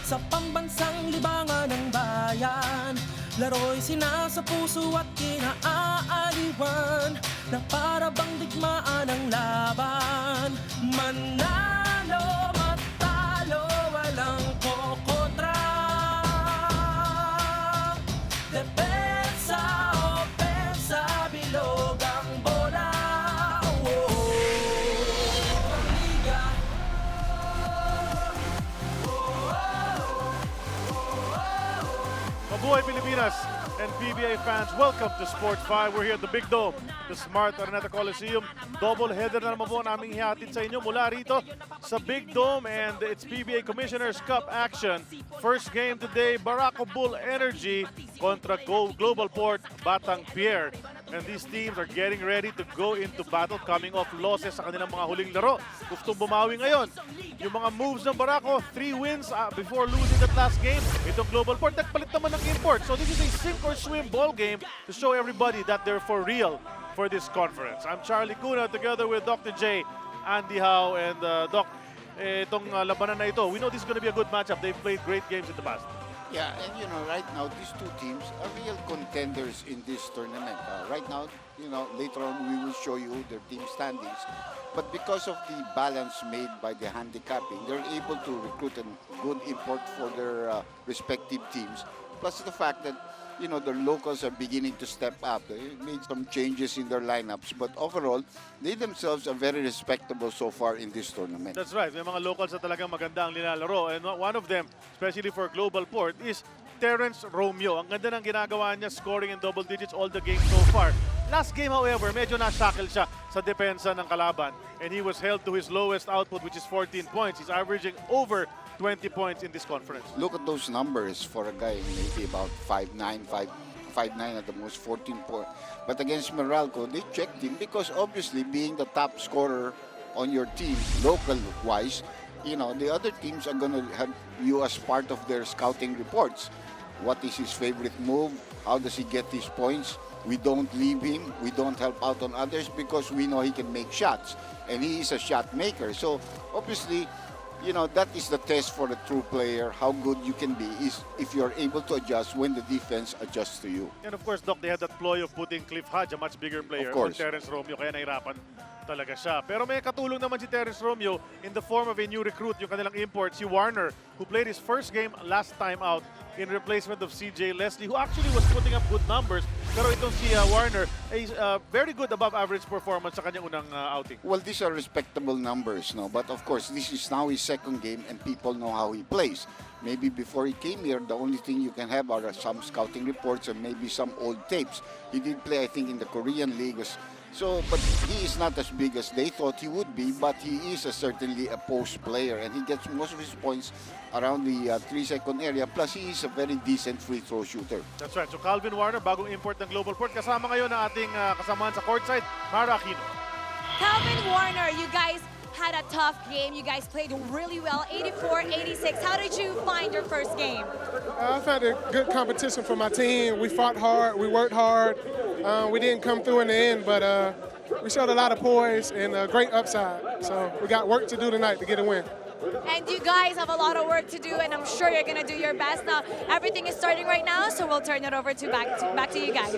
sa pambansang libangan ng bayan. Laro'y sinasa puso at kinaaliwan na para bang digmaan ang laban. Manalo, matalo, walang kokontra. Depensa, opensa, bilog ang bola. Liga. Mabuhay Pilipinas and PBA fans, welcome to Sports 5. We're here at the Big Dome, the Smart Araneta Coliseum. Double header na naman po naming ihatid sa inyo mula rito sa Big Dome, and it's PBA Commissioner's Cup action. First game today, Barako Bull Energy kontra GlobalPort Batang Pierre. And these teams are getting ready to go into battle, coming off losses sa kanilang mga huling laro. Gustong bumawi ngayon. Yung mga moves ng Barako, 3 wins before losing that last game. Itong GlobalPort, nagpalit naman ng import. So this is a sink or swim ball game to show everybody that they're for real for this conference. I'm Charlie Cuna together with Dr. J, Andy Howe, and Doc, itong labanan na ito. We know this is going to be a good matchup. They've played great games in the past. Yeah, and you know, right now, these two teams are real contenders in this tournament. Right now, you know, later on we will show you their team standings. But because of the balance made by the handicapping, they're able to recruit a good import for their respective teams. Plus the fact that, you know, the locals are beginning to step up. They made some changes in their lineups, but overall, they themselves are very respectable so far in this tournament. That's right. May mga locals na talagang maganda ang nilalaro. And one of them, especially for GlobalPort, is Terrence Romeo. Ang ganda ng ginagawa niya, scoring in double digits all the games so far. Last game, however, medyo na-shackle siya sa depensa ng kalaban. And he was held to his lowest output, which is 14 points. He's averaging over 20 points in this conference. Look at those numbers for a guy maybe about 5'9", 5'9" at the most, 14 points. But against Meralco, they checked him because obviously being the top scorer on your team, local-wise, you know, the other teams are going to have you as part of their scouting reports. What is his favorite move? How does he get his points? We don't leave him. We don't help out on others because we know he can make shots. And he is a shot maker. So, obviously, you know, that is the test for a true player. How good you can be is if you're able to adjust when the defense adjusts to you. And of course, Doc, they had that ploy of putting Cliff Hodge, a much bigger player, Of course. on Terrence Romeo, kaya nahirapan talaga siya. Pero may katulong naman si Terrence Romeo in the form of a new recruit, yung kanilang import, si Warner, who played his first game last time out in replacement of CJ Leslie, who actually was putting up good numbers. Pero itong si Warner, a very good above average performance sa kanyang unang outing. Well, these are respectable numbers, no? But of course, this is now his second game and people know how he plays. Maybe before he came here, the only thing you can have are some scouting reports and maybe some old tapes. He did play, I think, in the Korean League. So, but he is not as big as they thought he would be, but he is certainly a post player and he gets most of his points around the 3-second area. Plus, he is a very decent free throw shooter. That's right. So Calvin Warner, bagong import ng GlobalPort. Kasama ngayon ang ating kasamahan sa courtside, Mara Aquino. Calvin Warner, you guys had a tough game. You guys played really well, 84-86. How did you find your first game? I've had a good competition for my team. We fought hard, we worked hard. We didn't come through in the end, but we showed a lot of poise and a great upside. So we got work to do tonight to get a win. And you guys have a lot of work to do, and I'm sure you're going to do your best. Now, everything is starting right now, so we'll turn it over to back to you guys.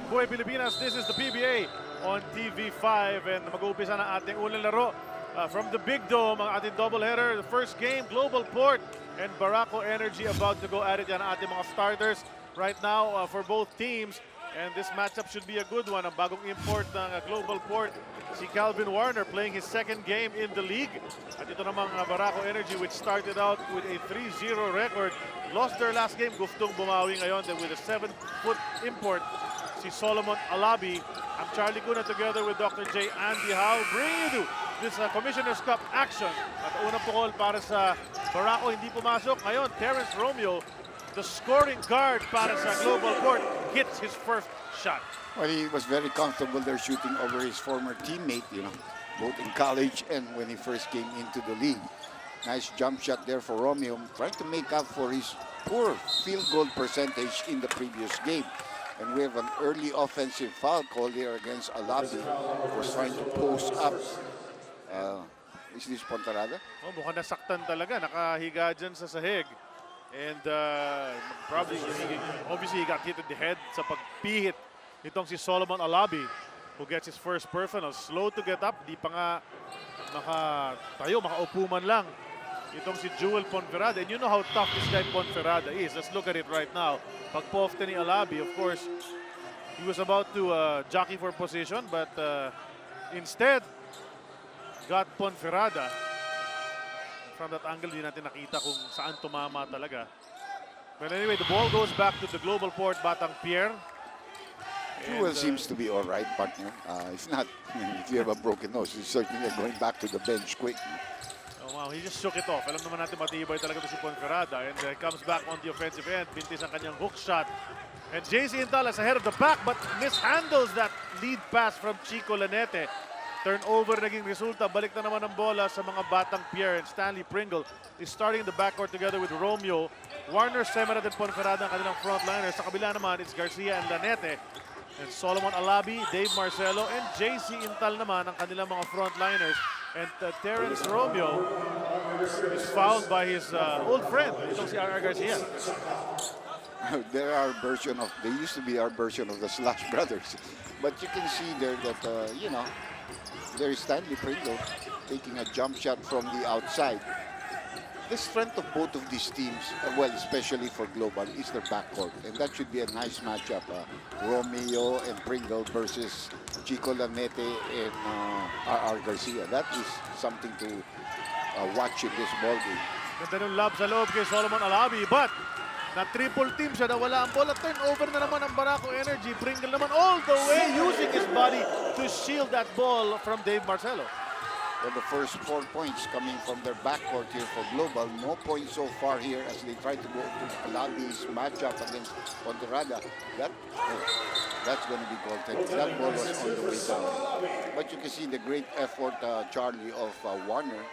Buhay Pilipinas, this is the PBA on TV5 and mag-uumpisa na ating unang laro from the Big Dome, ang ating doubleheader. The first game, GlobalPort and Barako Energy about to go at it. Yan ang ating mga starters right now for both teams. And this matchup should be a good one. Ang bagong import ng GlobalPort, si Calvin Warner, playing his second game in the league. At ito namang Barako Energy, which started out with a 3-0 record. Lost their last game, gustong bumawi ngayon with a 7-foot import, si Solomon Alabi. I'm Charlie Cuna together with Dr. J. Andy Howe, bringing you this Commissioner's Cup action. At unang pukol para sa Barako, hindi pumasok. Ngayon, Terrence Romeo, the scoring guard para sa GlobalPort, hits his first shot. Well, he was very comfortable there shooting over his former teammate, you know, both in college and when he first came into the league. Nice jump shot there for Romeo, trying to make up for his poor field goal percentage in the previous game. And we have an early offensive foul call here against Alabi, who was trying to post up. Is this Pontarada? Oh, mukhang nasaktan talaga. Nakahiga dyan sa sahig. And probably, obviously, he got hit in the head sa pagpihit nitong si Solomon Alabi, who gets his first personal. Slow to get up. Di pa nga makatayo, makaupo man lang. Itong si Jewel Ponferrada. And you know how tough this guy Ponferrada is. Let's look at it right now. Pagpofte ni Alabi, of course, he was about to jockey for position, but instead, got Ponferrada. From that angle, di natin nakita kung saan tumama talaga. But anyway, the ball goes back to the GlobalPort Batang Pierre. Jewel seems to be all right, partner. If not, if you have a broken nose, he's certainly going back to the bench quick. Oh, wow, he just shook it off. Alam naman natin matibay talaga ito si Ponferrada. And comes back on the offensive end. Bintis ang kanyang hook shot. And JC Intal is ahead of the back but mishandles that lead pass from Chico Lanete. Turnover naging resulta. Balik na naman ang bola sa mga Batang Pierre. And Stanley Pringle is starting the backcourt together with Romeo. Warner, Semerad, and Ponferrada ang kanilang frontliners. Sa kabila naman, it's Garcia and Lanete. And Solomon Alabi, Dave Marcelo, and JC Intal naman ang kanilang mga frontliners. And Terrence Romeo is fouled by his old friend, itong si R.R. Garcia. There are version of, they used to be our version of the Slash Brothers. But you can see there that, you know, there is Stanley Pringle taking a jump shot from the outside. The strength of both of these teams, well, especially for Global, is their backcourt. And that should be a nice matchup. Romeo and Pringle versus Chico Lanete and R.R. Garcia. That is something to watch in this ballgame. Ganda ng lob sa loob kay Solomon Alabi, but na-triple team siya, nawala ang bola. Turnover na naman ang Barako Energy. Pringle naman all the way using his body to shield that ball from Dave Marcelo. Well, the first 4 points coming from their backcourt here for Global. No points so far here as they try to go to Alabi's matchup against Ponferrada. That's going to be goaltending. That ball was on the way down. But you can see the great effort, Charlie, of Warner,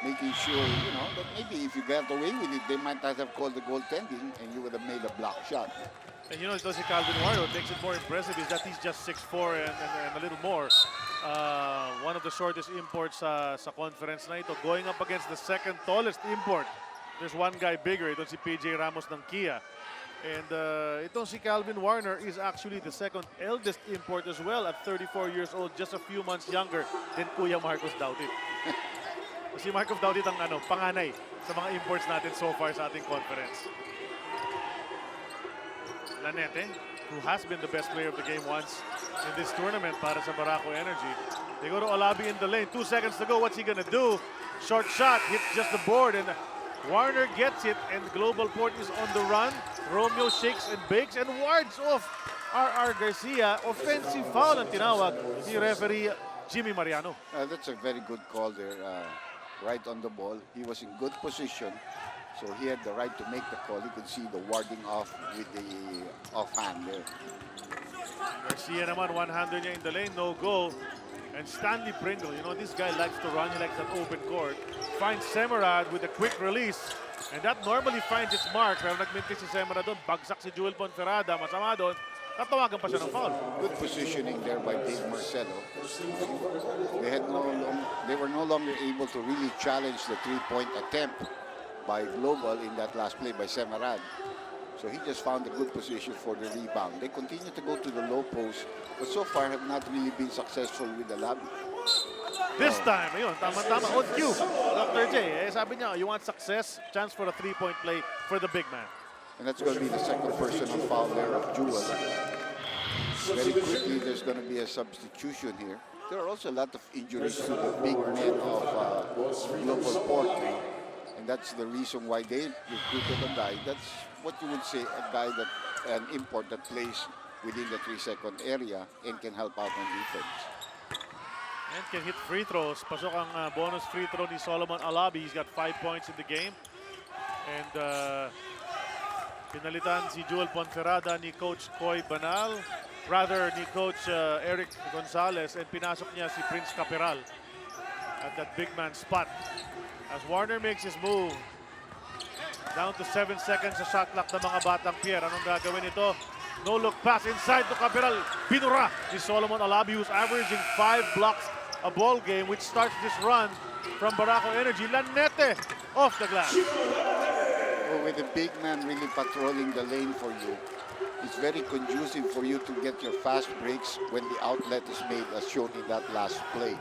making sure, you know, that maybe if you got away with it, they might not have called the goaltending and you would have made a block shot. And you know, ito si Calvin Warner, what makes it more impressive is that he's just 6'4" and a little more. One of the shortest imports sa conference na ito, going up against the second tallest import. There's one guy bigger, itong si PJ Ramos ng Kia. And itong si Calvin Warner is actually the second eldest import as well at 34 years old, just a few months younger than Kuya Marcos Dautit. Si Marcos Dautit ang panganay sa mga imports natin so far sa ating conference. Lanete, who has been the best player of the game once in this tournament para sa Barako Energy. They go to Alabi in the lane. 2 seconds to go. What's he gonna do? Short shot, hits just the board, and Warner gets it, and GlobalPort is on the run. Romeo shakes and bakes and wards off R.R. Garcia. Offensive foul ang tinawag ni referee Jimmy Mariano. That's a very good call there, right on the ball. He was in good position. So he had the right to make the call. You could see the warding off with the offhand there. Garcia naman, one-hander niya in the lane, no goal. And Stanley Pringle, you know, this guy likes to run, he likes that open court. Finds Semerad with a quick release. And that normally finds its mark. Pero nagmintis si Semerad doon, bagsak si Jewel Ponferrada, masama doon. Tatawagan pa siya ng foul. Good positioning there by Dave Marcelo. They were no longer able to really challenge the three-point attempt by Global in that last play by Semerad. So he just found a good position for the rebound. They continue to go to the low post, but so far have not really been successful with the Alabi. This time, ayun, tama-tama, on cue. Dr. J, sabi niya, you want success, chance for a three-point play for the big man. And that's going to be the second personal foul there of Jewel. Very quickly, there's going to be a substitution here. There are also a lot of injuries to the big men of GlobalPort. And that's the reason why they recruited a guy. That's what you would say, a guy that, an import that plays within the 3-second area and can help out on defense. And can hit free throws. Pasok ang bonus free throw ni Solomon Alabi. He's got 5 points in the game. And pinalitan si Jewel Ponferrada ni Coach Coy Banal. Rather, ni Coach Eric Gonzalez. And pinasok niya si Prince Caperal at that big man spot. As Warner makes his move, Down to 7 seconds sa shot clock ng mga batang Pierre. Anong gagawin ito? No look pass inside to Capiral. Binura ni Solomon Alabi, who's averaging 5 blocks a ball game, which starts this run from Barako Energy. Lanete off the glass. Oh, with the big man really patrolling the lane for you, it's very conducive for you to get your fast breaks when the outlet is made, as shown in that last play.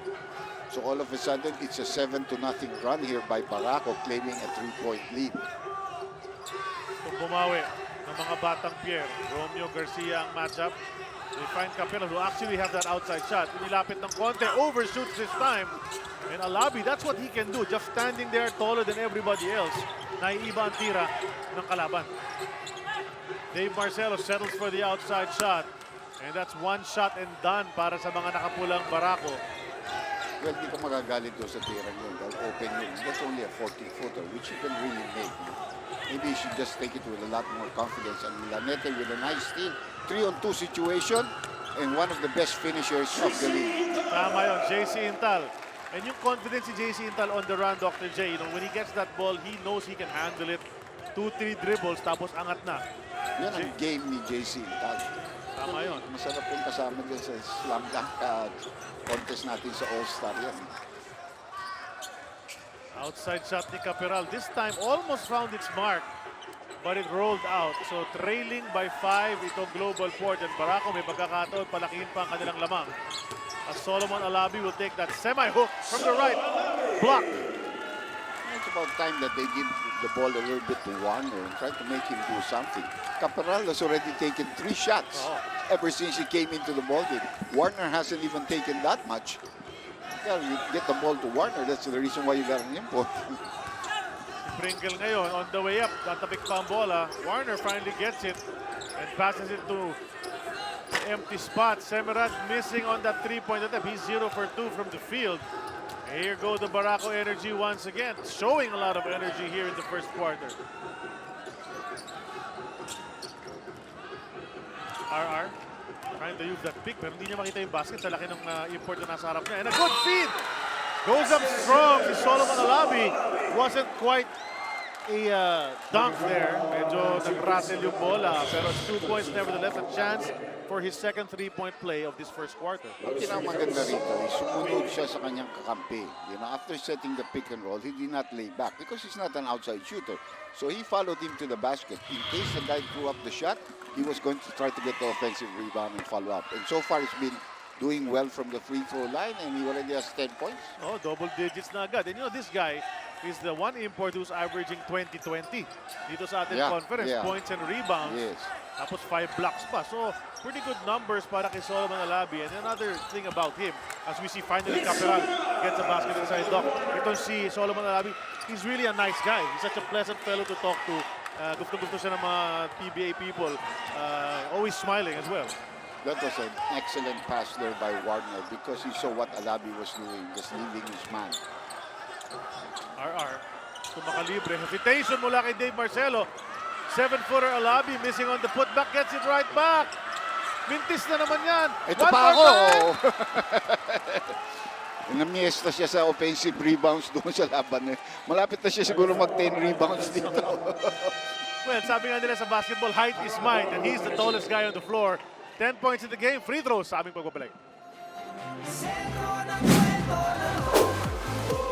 So all of a sudden, it's a 7-0 run here by Barako, claiming a 3-point lead. Kung bumawi ng mga batang Pierre, Romeo Garcia ang matchup. They find Capella, who actually has that outside shot. Inilapit ng konti, overshoots this time. And Alabi, that's what he can do, just standing there taller than everybody else. Naiiba ang tira ng kalaban. Dave Marcelo settles for the outside shot. And that's one shot and done para sa mga nakapulang Barako. Well, di ka magagalit doon sa tirang yun. Dahil open yun. That's only a 40-footer, which you can really make. Maybe you should just take it with a lot more confidence. And Lanete with a nice steal. 3-on-2 situation. And one of the best finishers of the league. Tama yun, JC Intal. And yung confidence si JC Intal on the run, Dr. J, when he gets that ball, he knows he can handle it. 2-3 dribbles, tapos angat na. Yan ang game ni JC Intal. Tama yun. Masarap yung kasama dyan sa slam dunk contest natin sa All-Star yan. Outside shot ni Caperal. This time almost found its mark, but it rolled out. So trailing by 5 itong GlobalPort, and Barako may pagkakataon, palakihin pa ang kanilang lamang. As Solomon Alabi will take that semi-hook from the right. Block. It's about time that they give the ball a little bit to Warner and try to make him do something. Caperal has already taken 3 shots ever since he came into the ball game. Warner hasn't even taken that much. Yeah, you get the ball to Warner, that's the reason why you got an import. Pringle ngayon on the way up. Tatapik pa ang bola. Warner finally gets it and passes it to empty spot. Semerad missing on that 3-point attempt. He's 0 for 2 from the field. Here go the Barako Energy once again, showing a lot of energy here in the first quarter. RR trying to use that pick, pero hindi niya makita yung basket sa laki ng import na nasa harap niya. And a good feed! Goes up strong. Si Solomon Alabi wasn't quite a dunk there. Medyo nag-rattle yung bola, pero 2 points nevertheless, a chance for his second 3-point play of this first quarter. Ang pinakamaganda rito is sumunod siya sa kanyang kakampi. You know, after setting the pick and roll, he did not lay back because he's not an outside shooter. So he followed him to the basket. In case the guy threw up the shot, he was going to try to get the offensive rebound and follow up. And so far, he's been doing well from the free throw line, and he already has 10 points. Oh, double digits na agad. And you know, this guy is the one import who's averaging 20-20 dito sa ating conference. Points and rebounds. Yes. Tapos 5 blocks pa. So, pretty good numbers para kay Solomon Alabi. And another thing about him, as we see finally Caperal gets a basket inside Doc. Ito si Solomon Alabi, he's really a nice guy. He's such a pleasant fellow to talk to. Gusto-gusto siya ng mga PBA people. Always smiling as well. That was an excellent pass there by Warner because he saw what Alabi was doing, just leaving his man. RR, tumakalibre. Hesitation mula kay Dave Marcelo. 7-footer Alabi missing on the putback, gets it right back. Mintis na naman yan. Ito pa ako. Namiesta siya sa offensive rebounds doon sa laban. Malapit na siya siguro mag-10 rebounds dito. Well, sabi nga nila sa basketball, height is might, and he's the tallest guy on the floor. 10 points in the game, free throws sa aming pagbabalik.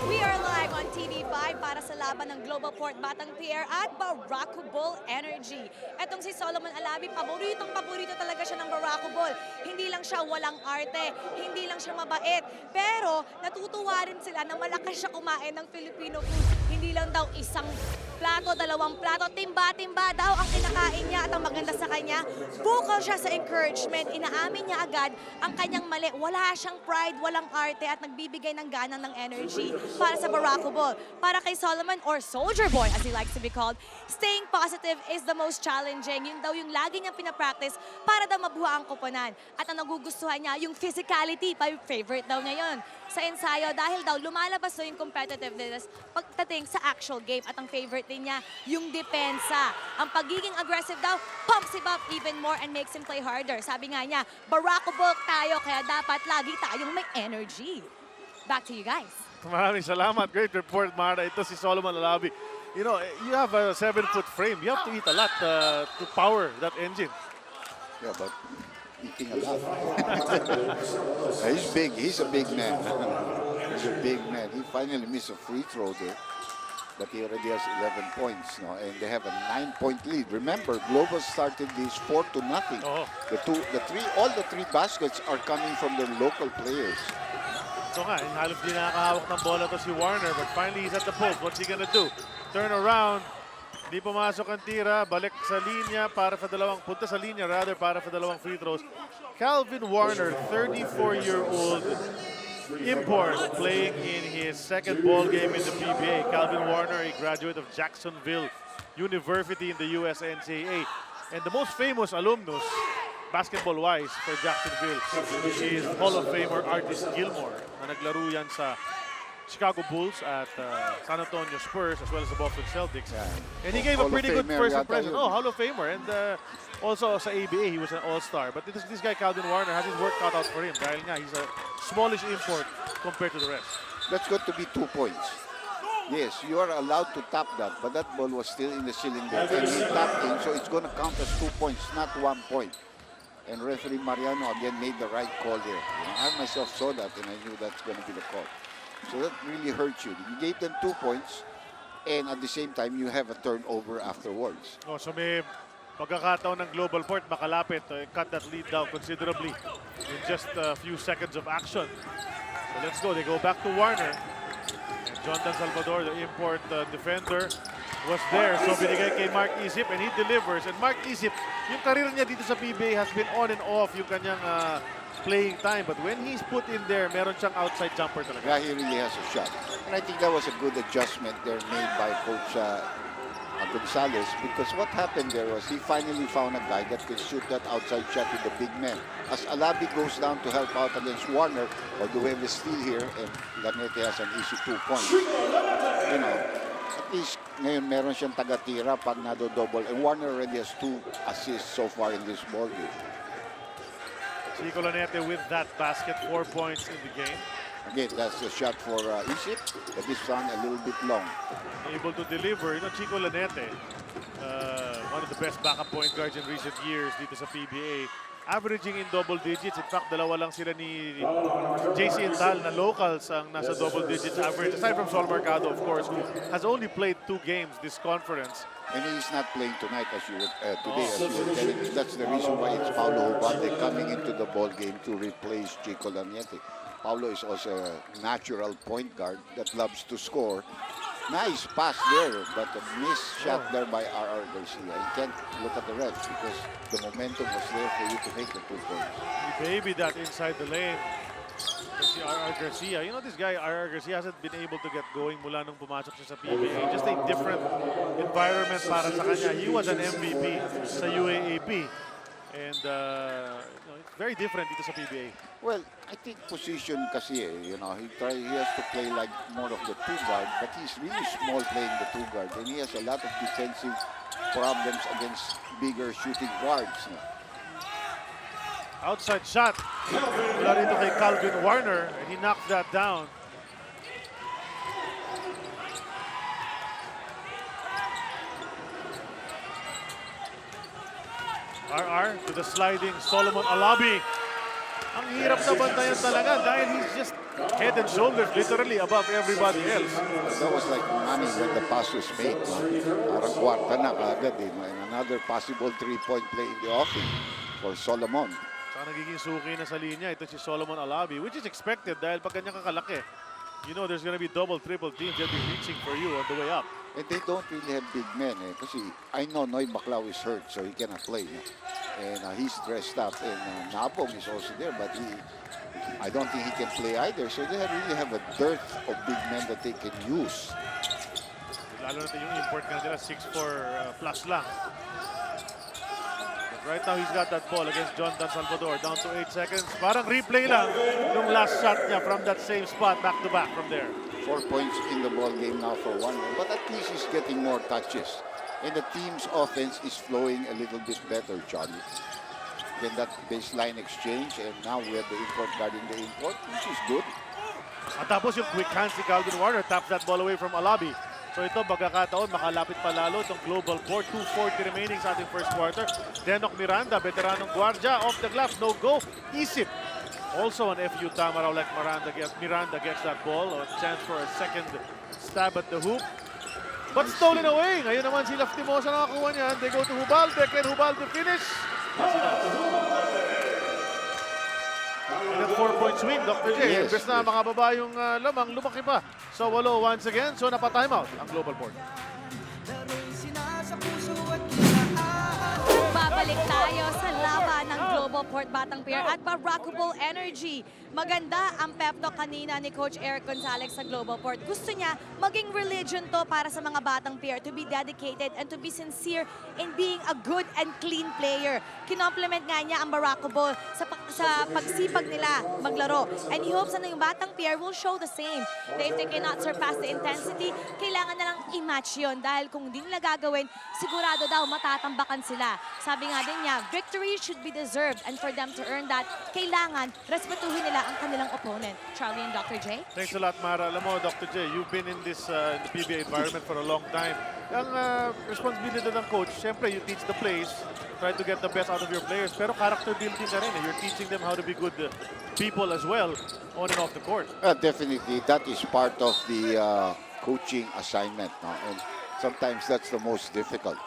We are live on TV5 para sa laban ng GlobalPort Batang Pierre at Barako Bull Energy. Etong si Solomon Alabi, paborito talaga siya ng Barako Bull. Hindi lang siya walang arte, hindi lang siya mabait, pero natutuwa rin sila na malakas siya kumain ng Filipino food. Hindi lang daw isang plato, 2 plato, timba-timba daw ang kinakain niya, at ang maganda sa kanya, vocal siya sa encouragement. Inaamin niya agad ang kanyang mali. Wala siyang pride, walang arte, at nagbibigay ng gana ng energy para sa Barako Bull. Para kay Solomon, or Soldier Boy as he likes to be called, staying positive is the most challenging. Yun daw yung lagi niyang pinapractice para daw mabuha ang koponan. At ang nagugustuhan niya, yung physicality, favorite daw niya yun sa ensayo, dahil daw lumalabas daw yung competitiveness pagdating sa actual game. At ang favorite din niya, yung depensa. Ang pagiging aggressive daw, pumps him up even more and makes him play harder. Sabi nga niya, Barako Bull tayo, kaya dapat lagi tayong may energy. Back to you guys. Maraming salamat. Great report, Mara. Ito si Solomon Alabi. You know, you have a 7-foot frame. You have to eat a lot to power that engine. Yeah, but eating a lot. He's big. He's a big man. He's a big man. He finally missed a free throw there, but he already has 11 points now, and they have a 9-point lead. Remember, Global started this 4-0. Oh. All the three baskets are coming from their local players. So nga, halos di nakakahawak ng bola to si Warner, but finally he's at the post. What's he gonna do? Turn around. Di pumasok ang tira. Balik sa linya para sa punta sa linya rather para sa dalawang free throws. Calvin Warner, 34-year-old import, playing in his second ball game in the PBA. Calvin Warner, a graduate of Jacksonville University in the US NCAA. And the most famous alumnus, basketball-wise, for Jacksonville is Hall of Famer Artis Gilmore, na naglaro yan sa Chicago Bulls at San Antonio Spurs as well as the Boston Celtics. Yeah. And he gave a Hall of pretty good Famer first yata impression. yun. Oh, Hall of Famer. And also sa ABA, he was an all-star. But this guy, Calvin Warner, has his work cut out for him dahil nga he's a smallish import compared to the rest. That's got to be 2 points. Yes, you are allowed to tap that, but that ball was still in the cylinder. And he tapped in, so it's going to count as 2 points, not 1 point. And referee Mariano again made the right call there. You know, I myself saw that, and I knew that's going to be the call. So that really hurts you. You gave them 2 points, and at the same time, you have a turnover afterwards. Oh, so may pagkakataon ng GlobalPort makalapit, cut that lead down considerably in just a few seconds of action. So let's go. They go back to Warner. And Jonathan Salvador, the import defender, was there. So binigay kay Mark Isip and he delivers. And Mark Isip, yung career niya dito sa PBA has been on and off yung kanyang playing time. But when he's put in there, meron siyang outside jumper talaga. Yeah, he really has a shot. And I think that was a good adjustment there made by Coach Gonzalez, because what happened there was he finally found a guy that can shoot that outside shot with the big man. As Alabi goes down to help out against Warner, or do we have a steal here, and Lanete has an easy 2 points. You know, at least ngayon meron siyang taga-tira pag nado-double, and Warner already has 2 assists so far in this ball game. Chico Lanete with that basket, 4 points in the game. Again, that's a shot for Isip, but this one a little bit long. Able to deliver. You know, Chico Lanete, one of the best backup point guards in recent years dito sa PBA. Averaging in double digits. In fact, dalawa lang sila ni JC Intal na locals ang nasa double digits average. Aside from Sol Mercado, of course, who has only played 2 games this conference. And he's not playing tonight as you were, today, as you were telling me. That's the reason why it's Paulo Hubante coming into the ball game to replace Chico Laniete. Paulo is also a natural point guard that loves to score. Nice pass there, but a missed shot there by R.R. Garcia. You can't look at the refs because the momentum was there for you to make the 2 points. He babied that inside the lane. Si R.R. Garcia. You know, this guy, R.R. Garcia, hasn't been able to get going mula nung pumasok siya sa PBA. Just a different environment para sa kanya. He was an MVP sa UAAP. And you know, it's very different dito sa PBA. Well, I think position kasi you know, he has to play like more of the 2 guard, but he's really small playing the 2 guard, and he has a lot of defensive problems against bigger shooting guards. Outside shot. Mula rito kay Calvin Warner, and he knocked that down. RR to the sliding Solomon Alabi. Ang hirap na bantayan talaga dahil he's just head and shoulders literally above everybody else. That was like money when the pass was made. Parang kwarta na kaagad. And another possible 3-point play in the offing for Solomon. Saka nagiging suki na sa linya ito si Solomon Alabi, which is expected dahil pag ganyan kakalaki, you know there's gonna be double, triple teams that be reaching for you on the way up. And they don't really have big men. Kasi I know Noy Baclao is hurt, so he cannot play. And he's dressed up. And Nabong is also there, but I don't think he can play either. So they really have a dearth of big men that they can use. Lalo natin yung import nga nila, 6'4 plus lang. But right now, he's got that ball against Jonathan Salvador. Down to 8 seconds. Parang replay lang yung last shot niya from that same spot, back to back from there. 4 points in the ball game now for Warner, but at least he's getting more touches. And the team's offense is flowing a little bit better, Charlie. Then that baseline exchange, and now we have the import guarding the import, which is good. At tapos yung quick hands si Calvin Warner, taps that ball away from Alabi. So ito, pagkakataon, makalapit pa lalo itong GlobalPort. 2:40 remaining sa ating first quarter. Denok Miranda, veteranong guardia, off the glass, no go. Isip. Also an FU tama raw like Miranda gets that ball. A chance for a second stab at the hoop. But stolen away. Ngayon naman si Laftimosa nakakuha niyan. They go to Hubalde. Can Hubalde finish? Yes, he does. And that 4-point swing, Dr. J. Yes, Imbes na makababa yung lamang, lumaki pa. So walo once again. So napa-timeout ang GlobalPort. Laro'y sinasapuso at Babalik tayo sa laban ng GlobalPort Batang Pier at Barako Energy. Maganda ang pep talk kanina ni Coach Eric Gonzalez sa GlobalPort. Gusto niya maging religion to para sa mga Batang Pier to be dedicated and to be sincere in being a good and clean player. Kinomplement nga niya ang Barako sa pagsipag nila maglaro. And he hopes na yung Batang Pier will show the same. That if they cannot surpass the intensity, kailangan na lang i-match yun. Dahil kung di nila gagawin, sigurado daw matatambakan sila. Sabi nga din niya, victory should be deserved, and for them to earn that, kailangan respetuhin nila ang kanilang opponent. Charlie and Dr. J? Thanks a lot, Mara. Alam mo, Dr. J, you've been in this in the PBA environment for a long time. Ang responsibility ng coach, syempre, you teach the plays, try to get the best out of your players, pero character building na rin. You're teaching them how to be good people as well, on and off the court. Definitely, that is part of the coaching assignment. No? And sometimes that's the most difficult.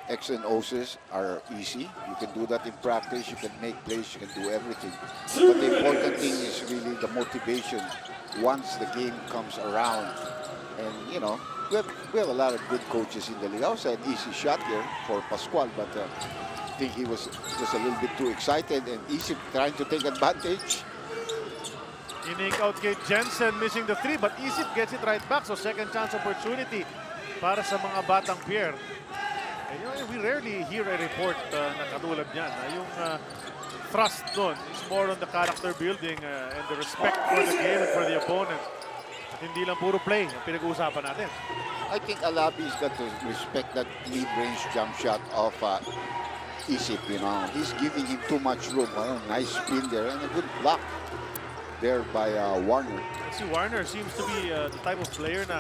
X and O's are easy. You can do that in practice. You can make plays. You can do everything. But the important thing is really the motivation once the game comes around. And, you know, we have a lot of good coaches in the league. Also, an easy shot here for Pascual, but I think he was just a little bit too excited. And easy trying to take advantage. Inink out kay Jensen, missing the 3, but Isip gets it right back. So second chance opportunity para sa mga Batang Pier. And, you know, we rarely hear a report na katulad niyan. Yung thrust doon is more on the character building and the respect for the game and for the opponent. At hindi lang puro play ang pinag-uusapan natin. I think Alabi's got to respect that mid-range jump shot of Isip, you know. He's giving him too much room. Nice spin there and a good block there by Warner. Si Warner seems to be the type of player na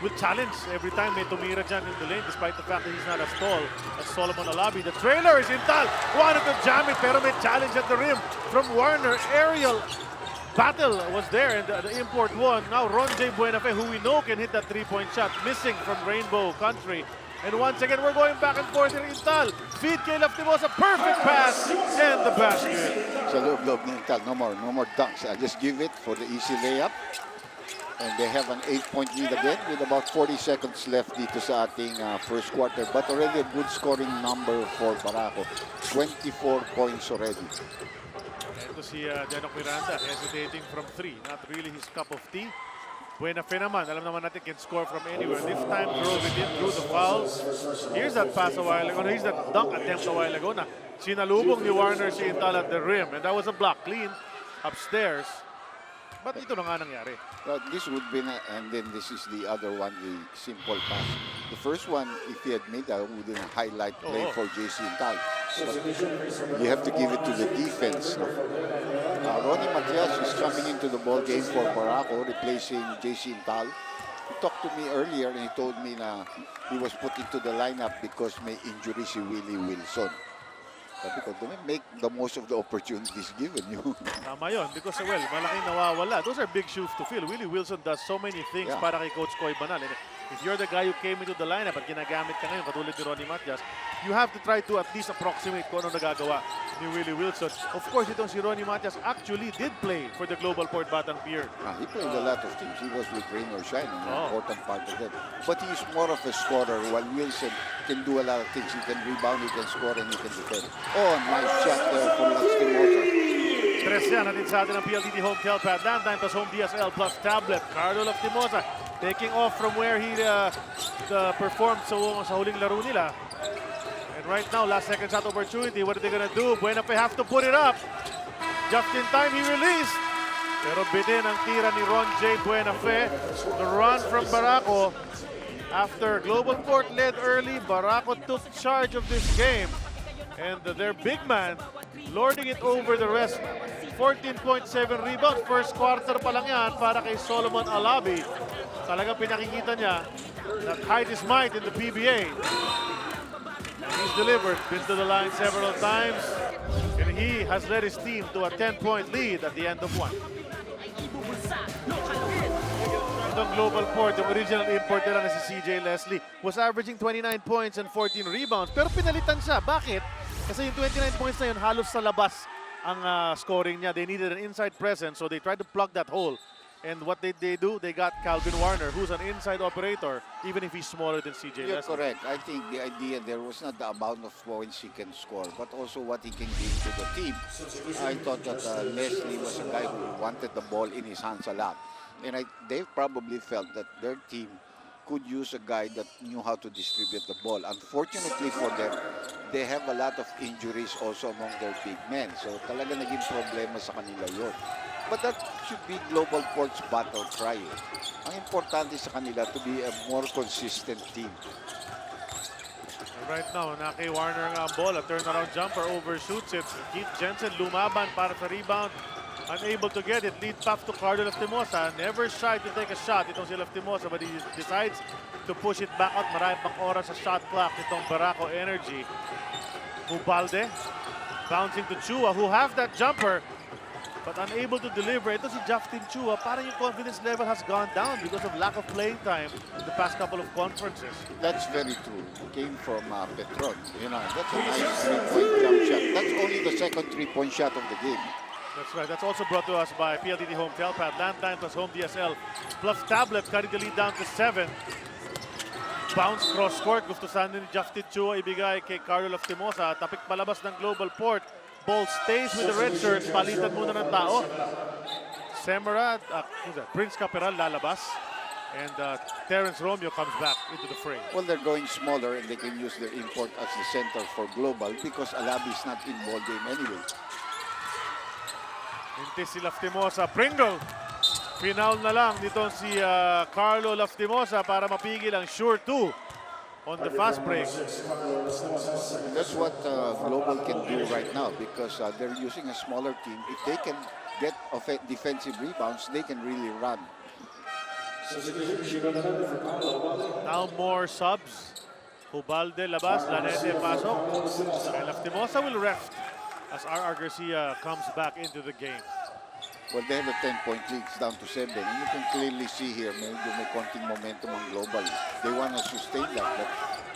will challenge every time may tumira dyan in the lane despite the fact that he's not as tall as Solomon Alabi. The trailer is Intal. Wanted to jam it pero may challenge at the rim from Warner. Aerial battle was there and the import won. Now Ron J. Buenafe, who we know can hit that three-point shot, missing from Rainbow Country. And once again, we're going back and forth here. Intal, feed kay Laftimosa, perfect pass and the basket. So loob ni Intal, no more dunks. I just give it for the easy layup. And they have an 8-point lead again with about 40 seconds left dito sa ating first quarter. But already a good scoring number for Barako. 24 points already. Ito si Denok Miranda hesitating from 3. Not really his cup of tea. Buenafe naman, alam naman natin can score from anywhere. This time drove it in through the foul. Here's that pass a while ago. Here's that dunk attempt a while ago na sinalubong ni Warner si Intal at the rim. And that was a block clean upstairs. But ito na nga nangyari. Well, this would be, and then this is the other one, the simple pass. The first one, if he had made that, would be a highlight play for JC Intal. But you have to give it to the defense. No? Ronnie Matias is coming into the ball game for Barako, replacing JC Intal. He talked to me earlier and he told me na he was put into the lineup because may injury si Willie Wilson. Because they make the most of the opportunities given you. Tama yun. Because, well, malaking nawawala. Those are big shoes to fill. Willie Wilson does so many things para kay Coach Koy Banal. And if you're the guy who came into the lineup at ginagamit ka ngayon, katulad ni Ronnie Matias, you have to try to at least approximate kung ano nagagawa ni Willie Wilson. Of course, itong si Ronnie Matias actually did play for the GlobalPort Batang Pier. He played a lot of teams. He was with Rain or Shine, an important part of that. But he is more of a scorer, while Wilson can do a lot of things. He can rebound, he can score, and he can defend. Oh, nice shot there for Laftimosa. Tres yan, natin sa atin ang PLDT Home Telpad. Landline plus Home DSL plus tablet. Carlo Laftimosa taking off from where he performed sa huling laro nila. And right now, last second shot opportunity. What are they gonna do? Buenafe have to put it up. Just in time, he released. Pero bitin ang tira ni Ron J. Buenafe. The run from Barako. After GlobalPort led early, Barako took charge of this game. And their big man lording it over the rest. 14.7 rebounds. First quarter pa lang yan para kay Solomon Alabi. Talagang pinakikita niya that height is might in the PBA. He's delivered, been to the line several times, and he has led his team to a 10-point lead at the end of one. Itong GlobalPort, yung original import nila na si CJ Leslie, was averaging 29 points and 14 rebounds. Pero pinalitan siya. Bakit? Kasi yung 29 points na yun, halos sa labas ang scoring niya. They needed an inside presence, so they tried to plug that hole. And what did they do? They got Calvin Warner, who's an inside operator, even if he's smaller than CJ You're Leslie. correct. I think the idea there was not the amount of points he can score, but also what he can give to the team. I thought that Leslie was a guy who wanted the ball in his hands a lot. And they probably felt that their team could use a guy that knew how to distribute the ball. Unfortunately for them, they have a lot of injuries also among their big men. So talaga naging problema sa kanila yun. But that should be GlobalPort's battle cry. Ang importante sa kanila to be a more consistent team. Right now, Naki Warner nga ang ball. A turnaround jumper, overshoots it. Keith Jensen lumaban para sa rebound. Unable to get it. Lead pass to Carlo Laftimosa. Never shy to take a shot itong si Laftimosa, but he decides to push it back out. Marami pang oras sa shot clock itong Barako Energy. Ubalde bouncing to Chua, who have that jumper but unable to deliver. Ito si Justin Chua, parang yung confidence level has gone down because of lack of playing time in the past couple of conferences. That's very true. Came from Petron. You know, that's a nice three-point jump shot. That's only the second three-point shot of the game. That's right. That's also brought to us by PLDT Home Telpad. Landline plus Home DSL plus tablet. Cutting the lead down to 7. Bounce cross court. Gusto sana ni Justin Chua ibigay kay Carlo Laftimosa. Tapik palabas ng GlobalPort. Ball stays with the red shirt. Palitan muna ng tao. Semera, Prince Caperal lalabas. And Terence Romeo comes back into the fray. Well, they're going smaller and they can use their import as the center for Global because Alabi is not in ball game anyway. Hintis si Laftimosa. Pringle. Final na lang dito si Carlo Laftimosa para mapigil ang sure 2 on the fast break. That's what Global can do right now because they're using a smaller team. If they can get defensive rebounds, they can really run. Now more subs. Ubalde labas, Lanete pasok. And Laftimosa will rest as R.R. Garcia comes back into the game. Well, they have a 10-point lead down to 7. And you can clearly see here, may konting momentum on Global. They want to sustain that. But,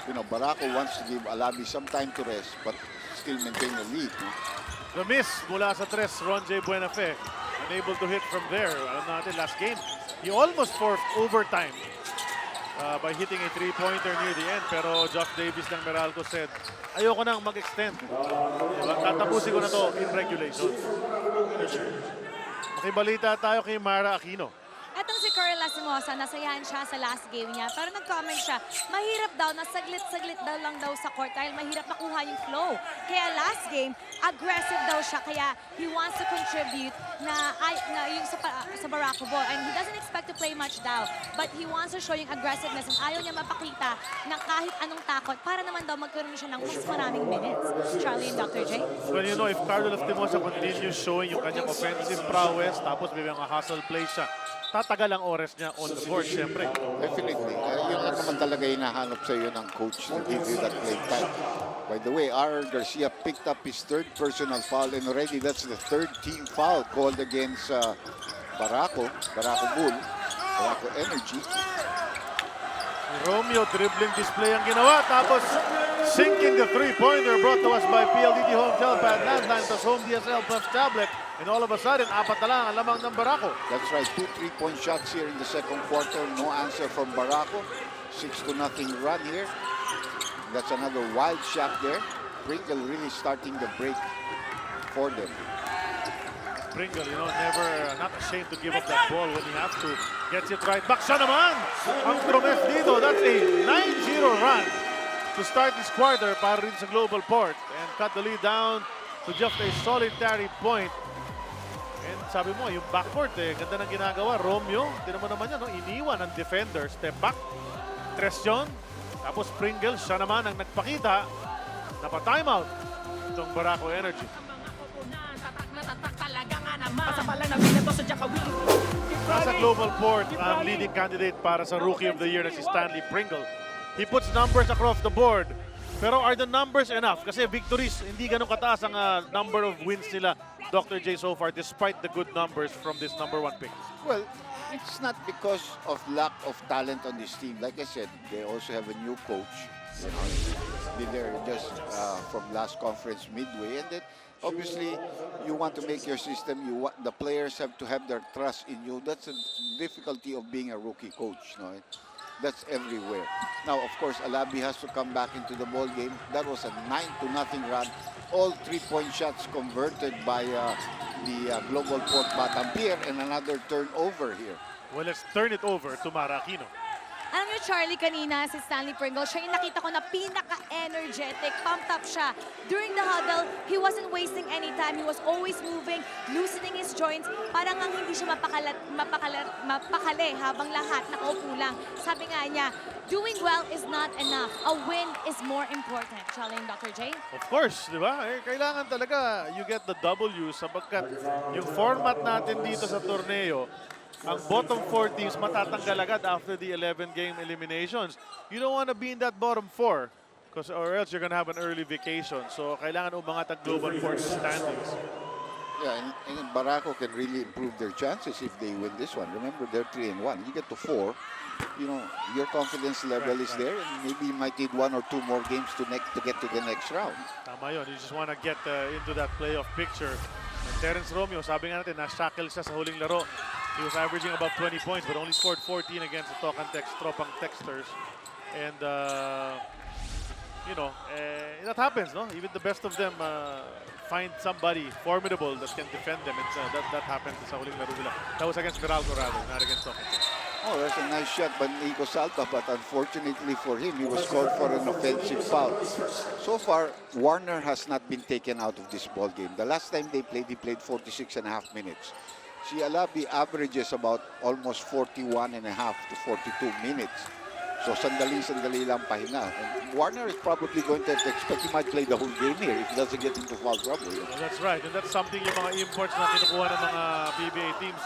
you know, Barako wants to give Alabi some time to rest, but still maintain the lead. No? The miss mula sa 3, Ron J. Buenafe. Unable to hit from there. Alam natin, last game, he almost forced overtime by hitting a 3-pointer near the end. Pero Josh Davis ng Meralco said, ayoko nang mag-extend. Diba? Tatapusin ko na to in regulation. Makibalita tayo kay Mara Aquino. Etong si Carl Laftimosa, nasayahan siya sa last game niya. Pero nag-comment siya, mahirap daw na saglit-saglit daw lang daw sa court dahil mahirap makuha yung flow. Kaya last game, aggressive daw siya. Kaya he wants to contribute na yung sa Barako ball. And he doesn't expect to play much daw. But he wants to show yung aggressiveness and ayaw niya mapakita na kahit anong takot para naman daw magkaroon siya ng mas maraming minutes. Charlie and Dr. J? Well, you know, if Carlo Laftimosa continues showing yung kanyang offensive prowess, tapos may mga hustle play siya, tatagal ang oras niya on the court, siyempre. Definitely. Yun lang naman talaga hinahanap sa iyo ng coach to give you that play time. By the way, R. Garcia picked up his 3rd personal foul and already that's the 3rd team foul called against Barako Bull, Barako Energy. Romeo dribbling display ang ginawa, tapos sinking the 3-pointer brought to us by PLDT Home Telpad, Landline plus Home DSL plus tablet. And all of a sudden, 4 na lang ang lamang ng Barako. That's right, 2 3-point shots here in the second quarter. No answer from Barako. 6-0 run here. That's another wild shot there. Pringle really starting the break for them. Pringle, you know, not ashamed to give up that ball when he has to. Gets it right back. Siya naman! Ang Tromes dito. That's a 9-0 run to start this quarter para rin sa GlobalPort. And cut the lead down to just a solitary point. And sabi mo, yung backcourt ganda ng ginagawa. Romeo, tinan mo naman yan, no? Iniwan ang defender. Step back. 3 yun. Tapos Pringle, siya naman ang nagpakita. Napa-timeout itong Barako Energy. Nasa GlobalPort, ang leading candidate para sa Rookie of the Year na si Stanley Pringle. He puts numbers across the board. Pero are the numbers enough? Kasi victories, hindi ganun kataas ang number of wins nila, Dr. J, so far, despite the good numbers from this #1 pick. Well, it's not because of lack of talent on this team. Like I said, they also have a new coach. You know, been there just from last conference midway, and then obviously you want to make your system. The players have to have their trust in you. That's the difficulty of being a rookie coach. No? That's everywhere. Now, of course, Alabi has to come back into the ball game. That was a 9-0 run. All 3-point shots converted by the GlobalPort Batampier, and another turnover here. Well, let's turn it over to Marakino. Alam niyo, Charlie, kanina si Stanley Pringle, siya yung nakita ko na pinaka-energetic, pumped up siya. During the huddle, he wasn't wasting any time. He was always moving, loosening his joints. Parang ang hindi siya mapakali habang lahat nakaupo lang. Sabi nga niya, doing well is not enough. A win is more important. Charlie and Dr. J? Of course, di ba? Kailangan talaga you get the W sapagkat yung format natin dito sa torneo, ang bottom 4 teams matatanggal agad after the 11-game eliminations. You don't want to be in that bottom 4 or else you're gonna have an early vacation. So kailangan umangat ang GlobalPort standings. Yeah, and Barako can really improve their chances if they win this one. Remember, they're 3-1. You get to 4, you know, your confidence level is there, and maybe you might need 1 or 2 more games to get to the next round. Tama yun. You just want to get into that playoff picture. And Terence Romeo, sabi nga natin, na-shackle siya sa huling laro. He was averaging about 20 points but only scored 14 against the Tropang Texters. And, you know, that happens, no? Even the best of them find somebody formidable that can defend them. And that happened sa huling laro nila. That was against Barako rather, not against Tropang. Oh, that's a nice shot by Nico Salta, but unfortunately for him, he was called for an offensive foul. So far, Warner has not been taken out of this ball game. The last time they played, he played 46.5 minutes. Si Alabi averages about almost 41.5 to 42 minutes. So sandali lang pahinga. And Warner is probably going to expect he might play the whole game here if he doesn't get into foul trouble. Well, that's right, and that's something yung mga imports na kinukuha ng mga PBA teams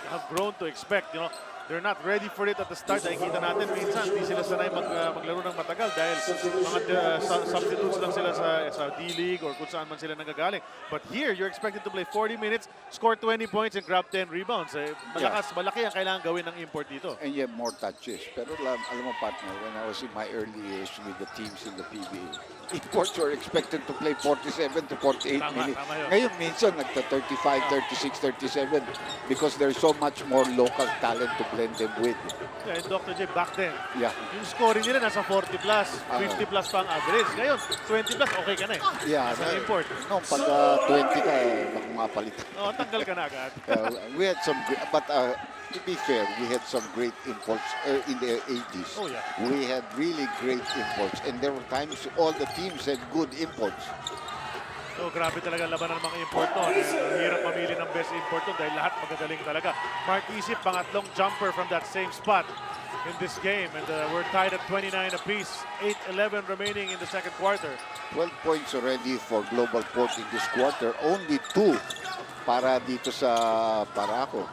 have grown to expect. You know, they're not ready for it at the start. Nakikita natin minsan hindi sila sanay maglaro ng matagal dahil mga substitutes lang sila sa D-League or kung saan man sila nagagaling. But here, you're expected to play 40 minutes, score 20 points, and grab 10 rebounds. Malaki ang kailangan gawin ng import dito. And you have more touches. Pero alam mo, partner, when I was in my early years with the teams in the PBA, imports were expected to play 47 to 48 minutes. Ngayon, minsan, nagta-35, 36, 37 because there's so much more local talent to blend them with. Yeah, and Dr. J, back then, yung scoring nila nasa 40 plus, 50 plus pa ang average. Ngayon, 20 plus, okay ka na eh. Yeah, nasa import. No, pag 20 ka, baka mapalit. Oh, tanggal ka na agad. We had some, but to be fair, we had some great imports in the 80s. Oh, yeah. We had really great imports, and there were times all the teams had good imports. So, grabe talaga labanan ng mga import to. Hirap mamili ng best import to dahil lahat magagaling talaga. Mark Isip, pangatlong jumper from that same spot in this game. And we're tied at 29 apiece. 8-11 remaining in the second quarter. 12 points already for GlobalPort in this quarter. Only 2 para dito sa Barako.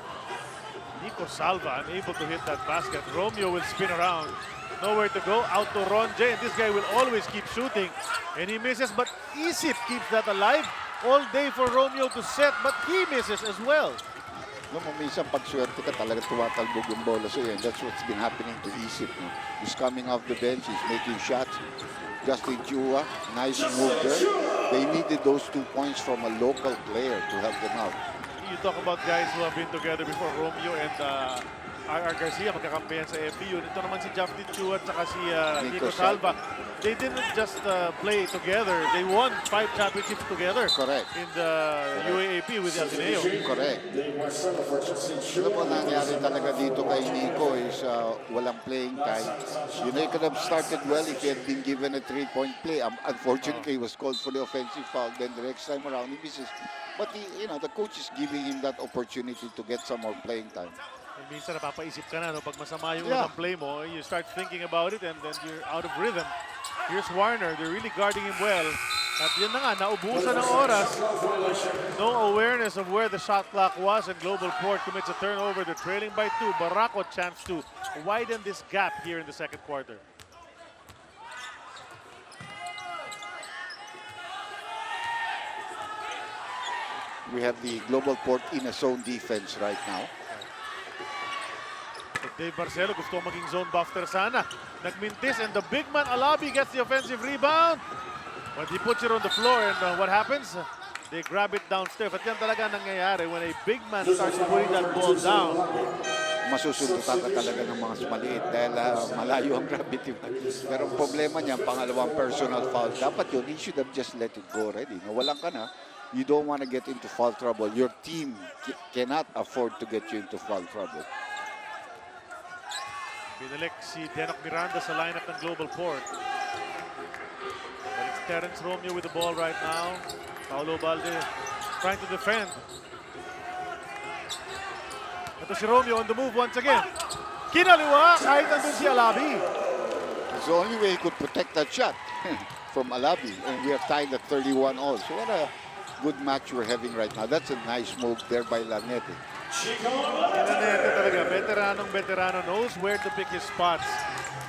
Nico Salva unable to hit that basket. Romeo will spin around. Nowhere to go. Out to Ron J. And this guy will always keep shooting. And he misses. But Isip keeps that alive. All day for Romeo to set. But he misses as well. No, minsan pag swerte ka talaga tumatalbog yung bola sa'yo. And that's what's been happening to Isip. No? He's coming off the bench. He's making shots. Justin Chua, nice move there. They needed those 2 points from a local player to help them out. You talk about guys who have been together before, Romeo and R.R. Garcia, magkakampihan sa FPU. Ito naman si Justin Chua at saka si Nico Salva. They didn't just play together. They won 5 championships together. Correct. In the UAAP with Ateneo. Correct. Alam mo, nangyari talaga dito kay Nico is walang playing time. You know, he could have started well if he had been given a 3-point play. Unfortunately, he was called for the offensive foul. Then the next time around, he misses. But, you know, the coach is giving him that opportunity to get some more playing time. And minsan napapaisip ka na, no? Pag masama yung unang play mo, you start thinking about it and then you're out of rhythm. Here's Warner. They're really guarding him well. At yun na nga, naubusan ng oras. No awareness of where the shot clock was, and GlobalPort commits a turnover. They're trailing by 2. Barako chance to widen this gap here in the second quarter. We have the GlobalPort in a zone defense right now. But Dave Barcelo gusto maging zone buster sana. Nagmintis, and the big man Alabi gets the offensive rebound. But he puts it on the floor, and what happens? They grab it downstairs. At yan talaga nangyayari when a big man starts putting that ball down. Masusundutan ka talaga ng mga maliit dahil malayo ang gravity. Pero ang problema niya, pangalawang personal foul. Dapat yun, he should have just let it go already. Nawalan ka na. You don't want to get into foul trouble. Your team cannot afford to get you into foul trouble. Binalik si Denok Miranda sa lineup ng GlobalPort. But it's Terence Romeo with the ball right now. Paulo Balde trying to defend. Ito si Romeo on the move once again. Kinaliwa kahit nandun si Alabi. It's the only way he could protect that shot from Alabi. And we are tied at 31 all. So what a good match we're having right now. That's a nice move there by Lanete. Lanete talaga, veterano knows where to pick his spots.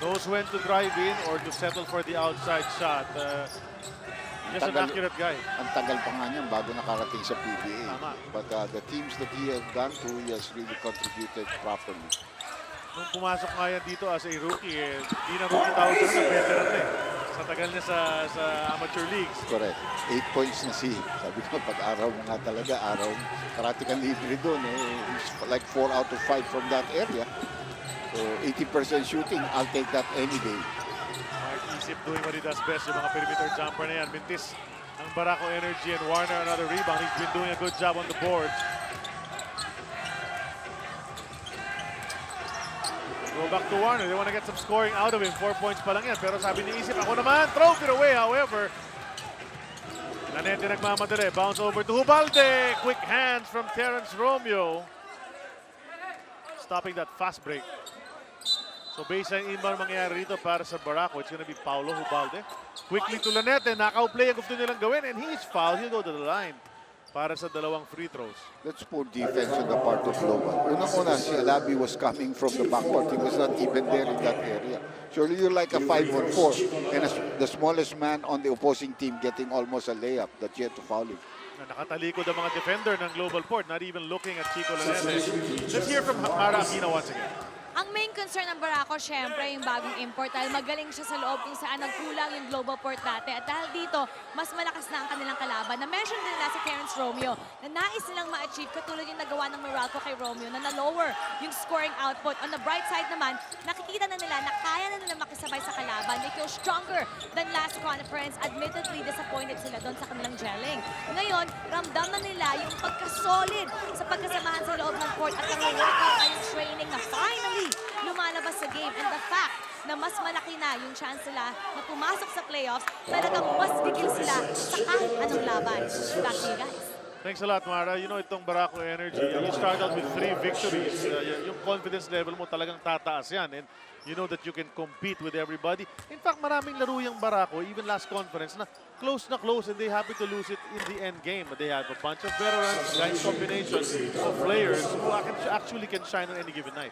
Knows when to drive in or to settle for the outside shot. Just an accurate guy. Ang tagal pa nga niyan bago nakarating sa PBA. Tama. But the teams that he has gone to, he has really contributed properly. Nung pumasok nga yan dito as a rookie, di na rookie tawag sa veteran na eh. Sa tagal niya sa amateur leagues. Correct. 8 points na si, sabi ko, pag araw mo nga talaga, araw, karate kang libre doon. He's like 4 out of 5 from that area. So 80% shooting, I'll take that any day. Mark Isip doing what he does best, yung mga perimeter jumper na yan. Mintis ang Barako Energy, and Warner another rebound. He's been doing a good job on the boards. Go back to Warner. They want to get some scoring out of him. 4 points pa lang yan. Pero sabi ni Isip, ako naman, throw it away. However, Lanete nagmamadali. Bounce over to Hubalde. Quick hands from Terence Romeo. Stopping that fast break. So baseline inbound mangyayari rito para sa Barako. It's gonna be Paulo Hubalde. Quickly to Lanete. Knockout play ang gusto nilang gawin. And he's fouled. He'll go to the line para sa dalawang free throws. That's poor defense on the part of Global. Unang-una, si Alabi was coming from the backcourt. He was not even there in that area. Surely you're like a 5-on-4 and the smallest man on the opposing team getting almost a layup that you had to foul him. Nakatalikod ang mga defender ng GlobalPort, not even looking at Chico Lanete. Let's hear from Mara Aquino once again. Ang main concern ng Barako, syempre, yung bagong import. Dahil magaling siya sa loob kung saan nagkulang yung GlobalPort dati. At dahil dito, mas malakas na ang kanilang kalaban. Na-mention din nila si Terence Romeo na nais nilang ma-achieve katulad yung nagawa ng Meralco kay Romeo na na-lower yung scoring output. On the bright side naman, nakikita na nila na kaya na nila makisabay sa kalaban. They feel stronger than last conference. Admittedly, disappointed sila doon sa kanilang gelling. Ngayon, ramdam na nila yung pagka-solid sa pagkasamahan sa loob ng court at ang workout ay training na finally lumalabas sa game, and the fact na mas malaki na yung chance nila na pumasok sa playoffs, talagang mas gigil sila sa kahit anong laban. Back to you guys. Thanks a lot, Mara. You know, itong Barako Energy, you start out with 3 victories. Yung confidence level mo talagang tataas yan. And you know that you can compete with everybody. In fact, maraming laro yung Barako, even last conference, na close, and they happy to lose it in the end game. They have a bunch of veterans, nice combinations of players who actually can shine on any given night.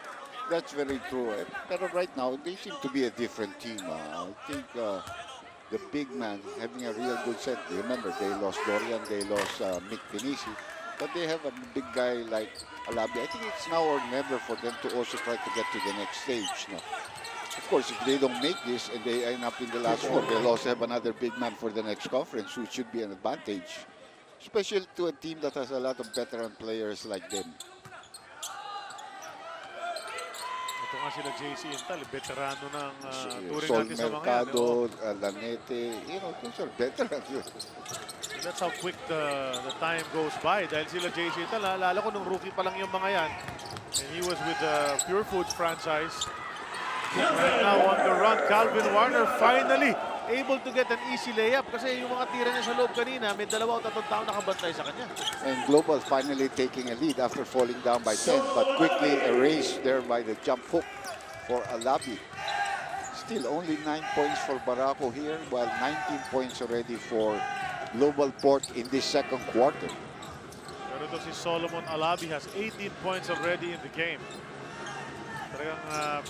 That's very true. Pero right now, they seem to be a different team. I think the big man having a real good set. Remember, they lost Dorian, they lost Mick Pinisi. But they have a big guy like Alabi. I think it's now or never for them to also try to get to the next stage. No? Of course, if they don't make this and they end up in the last 4, they'll also have another big man for the next conference, which should be an advantage. Especially to a team that has a lot of veteran players like them. Ito nga sila JC Intal, veterano ng touring Sol natin sa mga yan. Mercado, Lanete, you know, those are veterans. That's how quick the time goes by. Dahil sila JC Intal, naalala ko nung rookie pa lang yung mga yan. And he was with the Pure Foods franchise. Right now on the run, Calvin Warner finally able to get an easy layup kasi yung mga tira niya sa loob kanina, may 2 o 3 tao nakabantay sa kanya. And Global finally taking a lead after falling down by 10, but quickly erased there by the jump hook for Alabi. Still only 9 points for Barako here, while 19 points already for GlobalPort in this second quarter. Pero ito si Solomon Alabi has 18 points already in the game. Talagang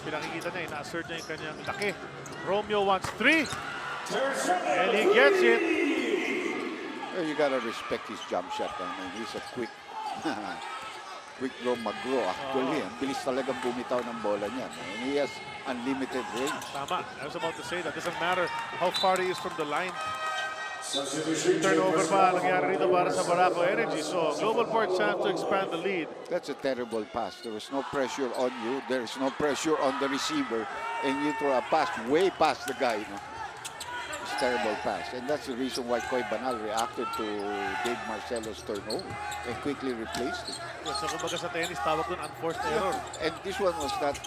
pinakikita niya, ina-assert niya yung kanyang laki. Romeo wants 3. And he gets it. Well, you gotta respect his jump shot. I mean, he's a quick draw magro. Actually, ang bilis talagang bumitaw ng bola niya. And he has unlimited range. Tama. I was about to say that. Doesn't matter how far he is from the line. Turnover pa nangyari rito para sa Barako Energy. So, GlobalPort chance to expand the lead. That's a terrible pass. There was no pressure on you. There's no pressure on the receiver. And you throw a pass way past the guy. No? It's a terrible pass. And that's the reason why Koy Banal reacted to Dave Marcelo's turnover and quickly replaced it. So, kumbaga sa tennis, tawag doon unforced error. And this one was not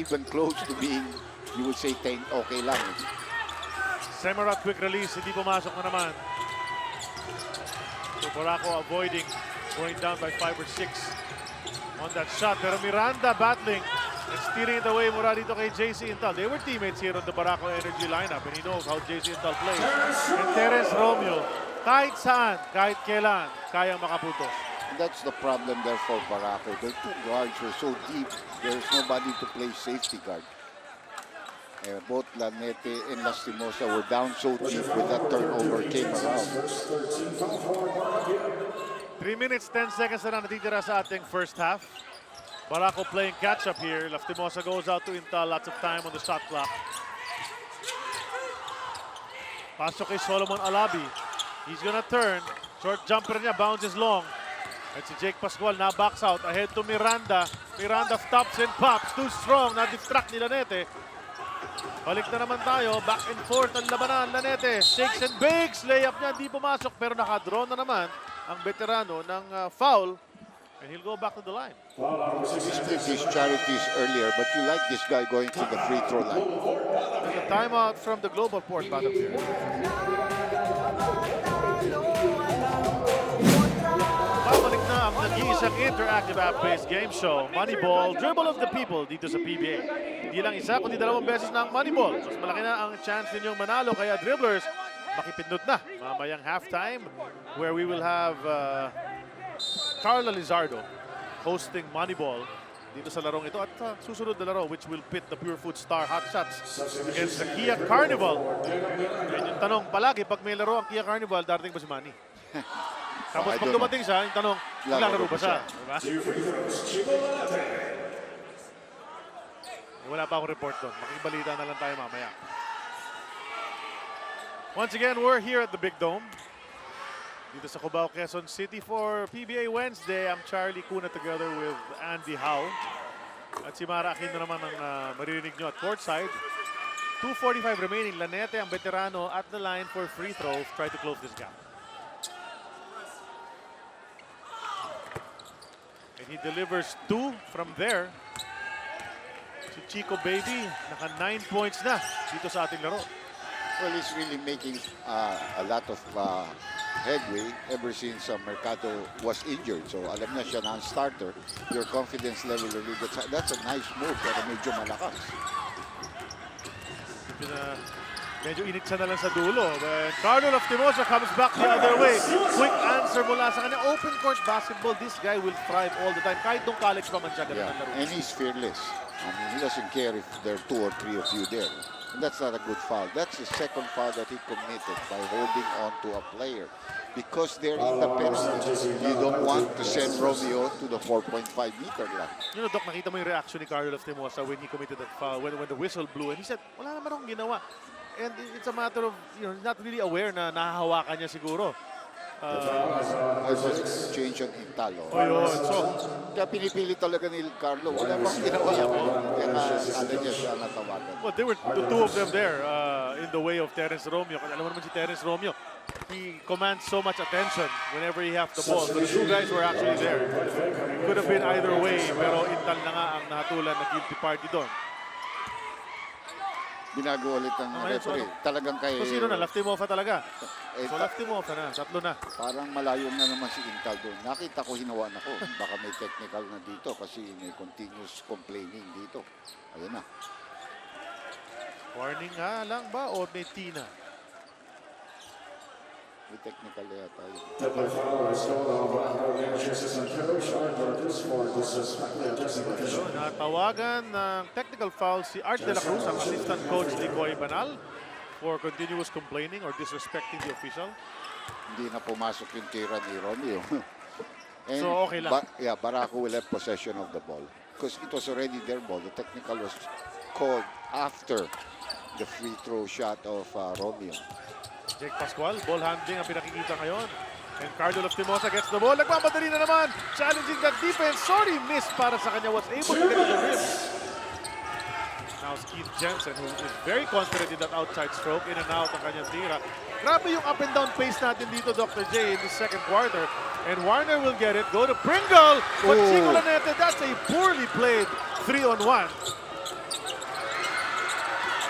even close to being, you would say, okay lang. Semarat quick release, hindi pumasok na naman. So Barako avoiding going down by 5 or 6 on that shot. Pero Miranda battling and steering it away mula dito kay JC Intal. They were teammates here on the Barako Energy lineup and he knows how JC Intal plays. And Terence Romeo, kahit saan, kahit kailan, kayang makaputos. And that's the problem there for Barako. Their two guards were so deep, there's nobody to play safety guard. Both Lanete and Lastimosa were down so deep when that turnover came around. 3 minutes, 10 seconds na lang natitira sa ating first half. Barako playing catch-up here. Lastimosa goes out to Intal. Lots of time on the shot clock. Pasok kay Solomon Alabi. He's gonna turn. Short jumper niya, bounces long. At si Jake Pascual na backs out. Ahead to Miranda. Miranda stops and pops. Too strong. Na-distract ni Lanete. Balik na naman tayo. Back and forth ang labanan. Lanete shakes and bakes. Layup niya. Hindi pumasok. Pero nakadraw na naman ang veterano ng foul. And he'll go back to the line. We split these charities earlier, but you like this guy going to the free throw line. There's a timeout from the GlobalPort bottom here. Babalik na ang nag-iisang interactive app-based game show, Moneyball, Dribble of the People dito sa PBA. Hindi lang isa, kundi 2 beses na ang Moneyball. Mas malaki na ang chance ninyong manalo, kaya dribblers, makipindot na mamayang halftime where we will have Carla Lizardo hosting Moneyball dito sa larong ito at susunod na laro which will pit the Pure Food Star Hot Shots against the Kia Carnival. Yan yung tanong palagi pag may laro ang Kia Carnival, darating ba si Manny? Tapos pag dumating siya, yung tanong, maglalaro ba siya? Diba? Wala pa akong report doon. Makibalita na lang tayo mamaya. Once again, we're here at the Big Dome. Dito sa Cubao, Quezon City for PBA Wednesday. I'm Charlie Cuna together with Andy Howe. At si Mara Aquino naman ang maririnig nyo at courtside. 2:45 remaining. Lanete ang veterano at the line for free throws. Try to close this gap. And he delivers 2 from there. Si Chico Baby, naka 9 points na dito sa ating laro. Well, he's really making a lot of headway ever since Mercado was injured. So alam niya siya na ang starter. Your confidence level really gets high. That's a nice move pero medyo malakas. Medyo init siya na lang sa dulo. But Carlo Lastimosa comes back the other way. Quick answer mula sa kanya. Open court basketball. This guy will thrive all the time. Kahit nung college pa man siya ganun ang laro. And he's fearless. I mean, he doesn't care if there are 2 or 3 of you there. And that's not a good foul. That's the second foul that he committed by holding on to a player. Because they're in the penalty, you don't want to send Romeo to the 4.5-meter line. You know, Doc, nakita mo yung reaction ni Carlo Lastimosa when he committed that foul, when the whistle blew, and he said, wala naman akong ginawa. And it's a matter of, you know, not really aware na nahahawakan niya siguro. I was exchange on Intalo. Oh, yun. So, kaya pinipili talaga ni Carlo. Wala bang ginawa yan. Kaya alam niya siya natawagan. well, there were the 2 of them there in the way of Terence Romeo. Kasi alam mo naman si Terence Romeo, he commands so much attention whenever he has the ball. So the 2 guys were actually there. It could have been either way, pero Intal na nga ang nahatulan na guilty party doon. Binago ulit ang referee. Talagang kay... So sino na? Lastimosa talaga. So Lastimosa na. 3 na. Parang malayo na naman si Intal doon. Nakita ko, hinawan ako. Baka may technical na dito kasi may continuous complaining dito. Ayun na. Warning nga lang ba o may tina? May technical yata yun. Double foul restored on the assistant coach Arthur for disrespectful discipline. So, natawagan ng technical foul si Art de la Cruz, ang assistant coach ni Koy Banal, for continuous complaining or disrespecting the official. Hindi na pumasok yung tira ni Romeo. And So, okay lang. Barako will have possession of the ball. Because it was already their ball. The technical was called after the free throw shot of Romeo. Jake Pascual, ball handling ang pinakikita ngayon. And Cardo Lastimosa gets the ball. Nagmamadali na naman. Challenging that defense. Sorry, miss para sa kanya. Was able to get to the rim. Now it's Keith Jensen, who is very confident in that outside stroke. In and out ang kanyang tira. Grabe yung up and down pace natin dito, Dr. J, in the second quarter. And Warner will get it. Go to Pringle. But Chico Lanete, that's a poorly played 3-on-1.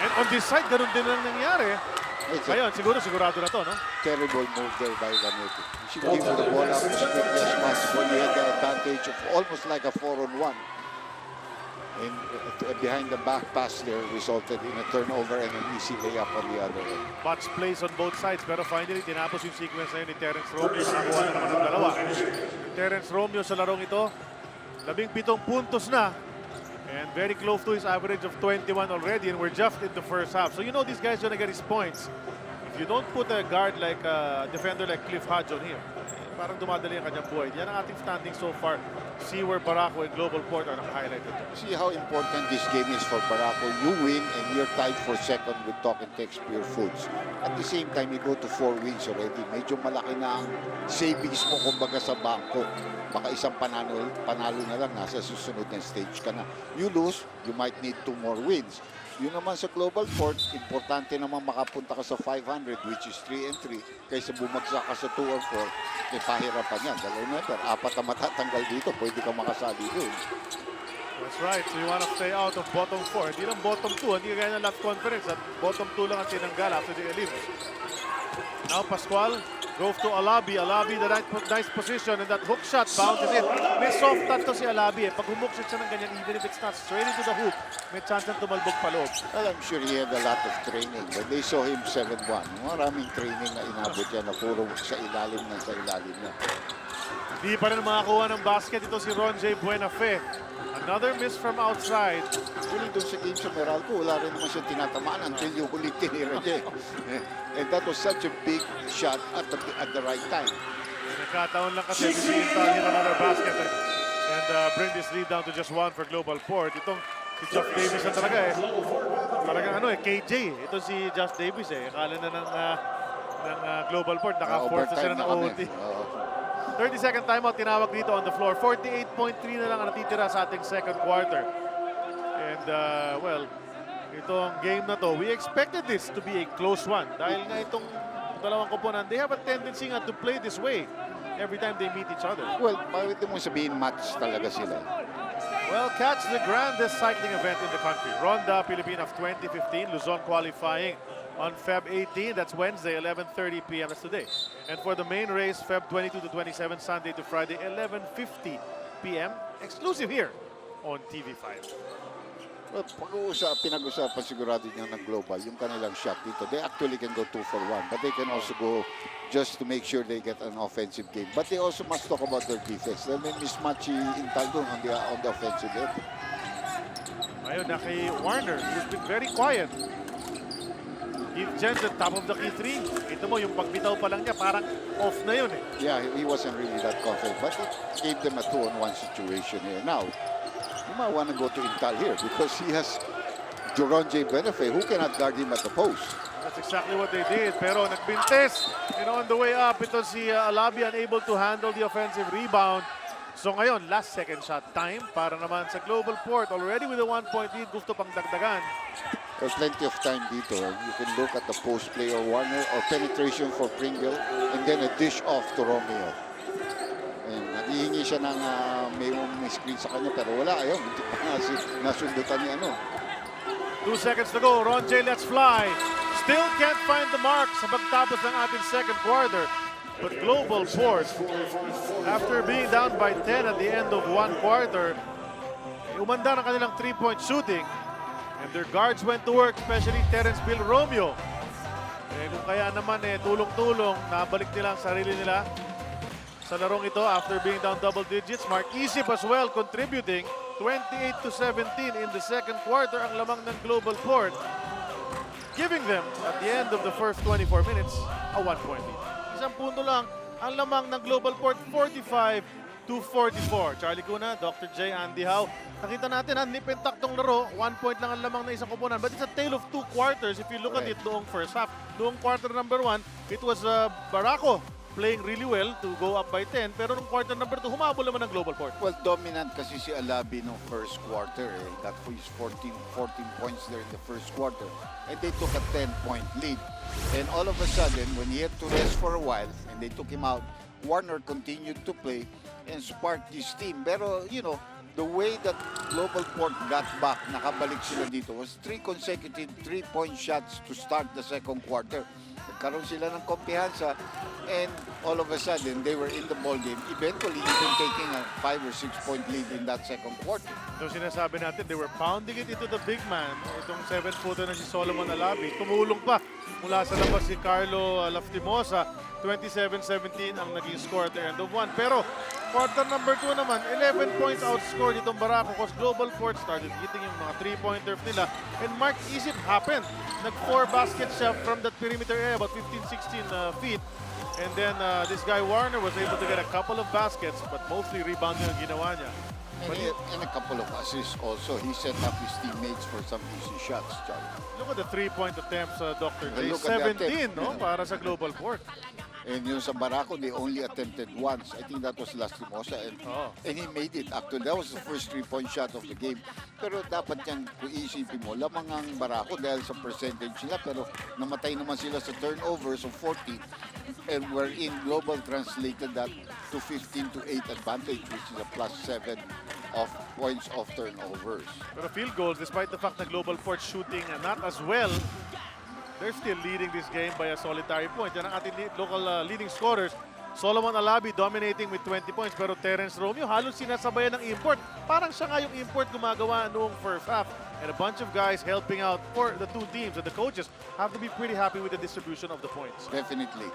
And on this side, ganun din ang nangyari. Ngayon, sigurado na to, no? Terrible move there by Lanete. He should give the ball up as quickly as possible. He had the advantage of almost like a 4-on-1. And behind the back pass there resulted in a turnover and an easy layup on the other end. Botch plays on both sides, pero finally tinapos yung sequence na yun ni Terence Romeo. Nakakuha na naman ng dalawa. Terence Romeo sa larong ito, 17 puntos na. And very close to his average of 21 already, and we're just in the first half. So you know these guys are gonna get his points. If you don't put a guard like a defender like Cliff Hodge on him, parang dumadali ang kanyang buhay. Yan ang ating standing so far. See where Barako and GlobalPort are naka-highlight ito. See how important this game is for Barako. You win and you're tied for second with Talk and Text Pure Foods. At the same time, you go to 4 wins already. Medyo malaki na ang savings mo kumbaga sa bangko. Baka isang panalo na lang, nasa susunod na stage ka na. You lose, you might need 2 more wins. Yun naman sa GlobalPort, importante naman makapunta ka sa 500, which is 3-3, kaysa bumagsak ka sa 2 or 4, pahirapan yan. Dalaw na ito, 4 na matatanggal dito, pwede ka makasali doon. That's right. So you want to stay out of bottom 4. Hindi lang bottom 2. Hindi kagaya ng last conference. At bottom 2 lang ang tinanggal after the elimination. Now Pascual goes to Alabi. Alabi, the nice position, and that hook shot bounces in. May soft touch to si Alabi. Pag humuksit siya ng ganyan, even if it's not straight into the hoop, may chance na tumalbog pa loob. Well, I'm sure he had a lot of training. When they saw him 7-1, maraming training na inabot yan na puro sa ilalim niya. Di pa rin makakuha ng basket ito si Ron J. Buenafe. Another miss from outside. Actually, doon sa game sa Meralco, wala rin naman siya tinatamaan until yung huling tinira niya. And that was such a big shot at the right time. Nagkataon lang kasi si Intal hit another basket and bring this lead down to just 1 for GlobalPort. Itong si Jeff Davis na talaga Talagang KJ. Ito si Jeff Davis Akala na ng GlobalPort. Naka-force na sila ng OT. 30-second timeout tinawag dito on the floor. 48.3 na lang ang natitira sa ating second quarter. And, well, itong game na to, we expected this to be a close one. Dahil nga itong dalawang koponan, they have a tendency nga to play this way every time they meet each other. Well, bakit mo sabihin match talaga sila? Well, catch the grandest cycling event in the country. Ronda Pilipina of 2015, Luzon qualifying on Feb 18. That's Wednesday, 11:30 p.m. That's today. And for the main race, Feb 22 to 27, Sunday to Friday, 11:50 p.m. Exclusive here on TV5. Well, pinag-usapan sigurado niya ng Global, yung kanilang shot dito. They actually can go 2 for 1, but they can also go just to make sure they get an offensive game. But they also must talk about their defense. They may mismatch in Taldon on the offensive end. Ayun na kay Warner, who's been very quiet. Keith Jensen, top of the key 3. Ito mo, yung pagbitaw pa lang niya, parang off na yun Yeah, he wasn't really that confident, but it gave them a 2-on-1 situation here. Now, you might want to go to Intal here because he has Joron J. Benefe who cannot guard him at the post. That's exactly what they did. Pero nagbintes. And on the way up, ito si Alabi unable to handle the offensive rebound. So ngayon, last second shot time para naman sa GlobalPort. Already with a 1-point lead, gusto pang dagdagan. There's plenty of time dito. You can look at the post play or Warner or penetration for Pringle and then a dish off to Romeo. And naghihingi siya ng may screen sa kanya pero wala. Ayun, hindi pa nasundutan niya 2 seconds to go. Ron J. Let's fly. Still can't find the mark sa pagtapos ng ating second quarter. But GlobalPort, after being down by 10 at the end of 1 quarter, umanda ng kanilang 3-point shooting. And their guards went to work, especially Terence Bill Romeo. Kung kaya naman tulong-tulong, nabalik nila ang sarili nila sa larong ito after being down double digits. Mark Isip as well contributing 28-17 in the second quarter ang lamang ng GlobalPort, giving them at the end of the first 24 minutes a 1-point lead. Isang punto lang ang lamang ng GlobalPort, 45-44. Charlie Cuna, Dr. J, Andy Howe. Nakita natin, nip-and-tuck tong laro. 1 point lang ang lamang ng isang koponan. But it's a tale of 2 quarters if you look at it noong first half. Noong quarter number 1, it was Barako playing really well to go up by 10. Pero nung quarter number 2, humabol naman ang GlobalPort. Well, dominant kasi si Alabi no first quarter. He got his 14 points there in the first quarter. And they took a 10-point lead. And all of a sudden, when he had to rest for a while, and they took him out, Warner continued to play and spark this team. Pero, you know, the way that GlobalPort got back, nakabalik sila dito, was 3 consecutive 3-point shots to start the second quarter. Nagkaroon sila ng kumpiyansa, and all of a sudden, they were in the ball game. Eventually, even taking a 5 or 6-point lead in that second quarter. So sinasabi natin, they were pounding it into the big man. Itong 7-footer na si Solomon Alabi. Tumulong pa mula sa labas si Carlo Laftimosa. 27-17 ang naging score at the end of 1. Pero quarter number 2 naman, 11 points outscored itong Barako because GlobalPort started hitting yung mga 3-pointers nila. And Mark Isip happened. Nag-4 baskets siya from that perimeter area, about 15-16 feet. And then this guy Warner was able to get a couple of baskets, but mostly rebounding ang ginawa niya. And a couple of assists also. He set up his teammates for some easy shots, Charlie. Look at the 3-point attempts, Dr. J. Look at the 17, no? attempt. Para sa GlobalPort. And yung sa Barako, they only attempted once. I think that was Lastimosa. And he made it. Actually, that was the first 3-point shot of the game. Pero dapat yan, kung iisipin mo, lamang ang Barako dahil sa percentage nila. Pero namatay naman sila sa turnovers of 40. And wherein Global translated that to 15-8 advantage, which is a +7 of points of turnovers. Pero field goals, despite the fact na GlobalPort shooting not as well, they're still leading this game by a solitary point. Yan ang ating local leading scorers. Solomon Alabi dominating with 20 points, pero Terence Romeo halos sinasabayan ng import. Parang siya nga yung import gumagawa noong first half. And a bunch of guys helping out for the two teams, and the coaches have to be pretty happy with the distribution of the points. Definitely.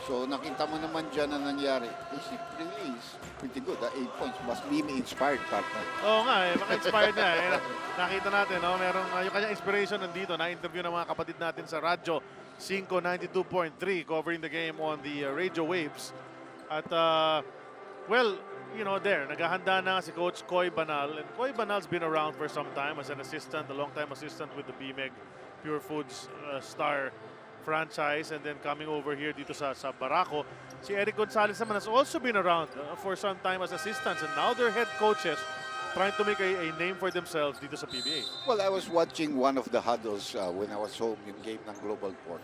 So nakita mo naman dyan na nangyari. Isip really is pretty good. 8 points. Must be inspired, partner. Oo nga, maka-inspired na. Nakita natin, merong yung kanyang inspiration nandito. Na-interview ng mga kapatid natin sa radyo. 592.3 covering the game on the radio waves. At, well, you know, naghahanda na si Coach Koy Banal. And Koy Banal's been around for some time as an assistant, a long-time assistant with the BMEG Pure Foods Star franchise, and then coming over here dito sa Barako. Si Eric Gonzalez naman has also been around for some time as assistants, and now they're head coaches trying to make a name for themselves dito sa PBA. Well, I was watching one of the huddles when I was home yung game ng GlobalPort.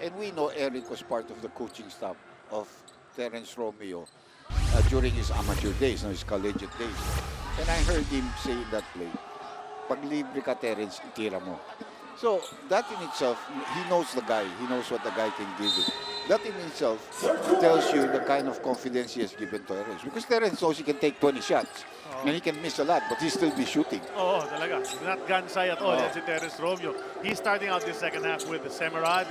And we know Eric was part of the coaching staff of Terence Romeo during his amateur days, his collegiate days. And I heard him say in that play, pag libre ka, Terence, itira mo. So, that in itself, he knows the guy. He knows what the guy can give him. That in itself tells you the kind of confidence he has given to Terence. Because Terence knows he can take 20 shots. And he can miss a lot, but he still be shooting. Oo, talaga. Not gun-shy at all. Yan si Terence Romeo. He's starting out this second half with Semerad,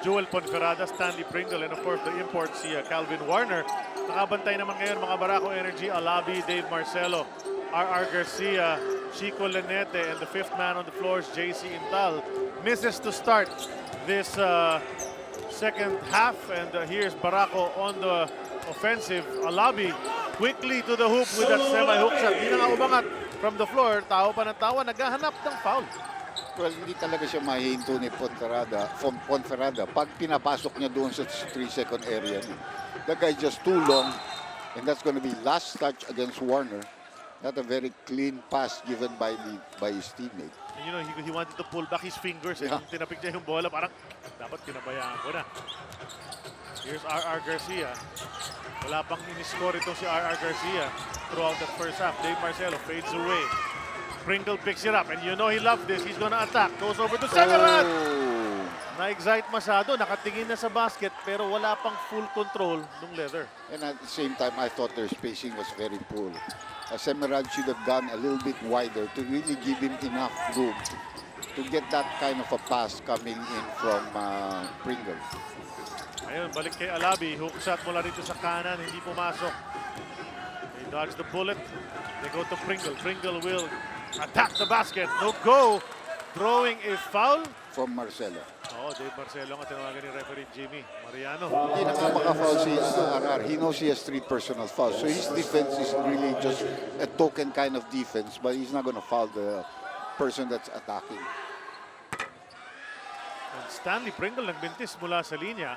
Joel Ponferrada, Stanley Pringle, and of course the import si Calvin Warner. Nakabantay naman ngayon mga Barako Energy, Alabi, Dave Marcelo, R.R. Garcia, Chico Lenete, and the fifth man on the floor is JC Intal. Misses to start this second half, and here's Barako on the offensive. Alabi quickly to the hoop with that semi-hook shot. Hindi na nga umangat from the floor. Tao pa ng tawa, naghahanap ng foul. Well, hindi talaga siya mahihinto ni Ponferrada pag pinapasok niya doon sa 3-second area. The guy just too long, and that's going to be last touch against Warner. Not a very clean pass given by his teammate. And you know, he wanted to pull back his fingers. Yeah. Tinapik niya yung bola, parang dapat pinabayaan ko na. Here's R.R. Garcia. Wala pang in-score itong si R.R. Garcia throughout that first half. Dave Marcelo fades away. Pringle picks it up, and you know he loved this. He's gonna attack. Goes over to Semerad. Na-excite masyado. Nakatingin na sa basket, pero wala pang full control ng leather. And at the same time, I thought their spacing was very poor. Semerad should have gone a little bit wider to really give him enough room to get that kind of a pass coming in from Pringle. Ayun, balik kay Alabi. Hook shot mula dito sa kanan, hindi pumasok. They dodge the bullet. They go to Pringle. Pringle will attack the basket. No go. Throwing a foul. From Marcelo. Oh, Dave Marcelo ang tinawagan ni referee Jimmy Mariano. Hindi na nga maka-foul si RR. He knows he has 3 personal fouls. So his defense is really just a token kind of defense, but he's not gonna foul the person that's attacking. And Stanley Pringle nagbintis mula sa linya.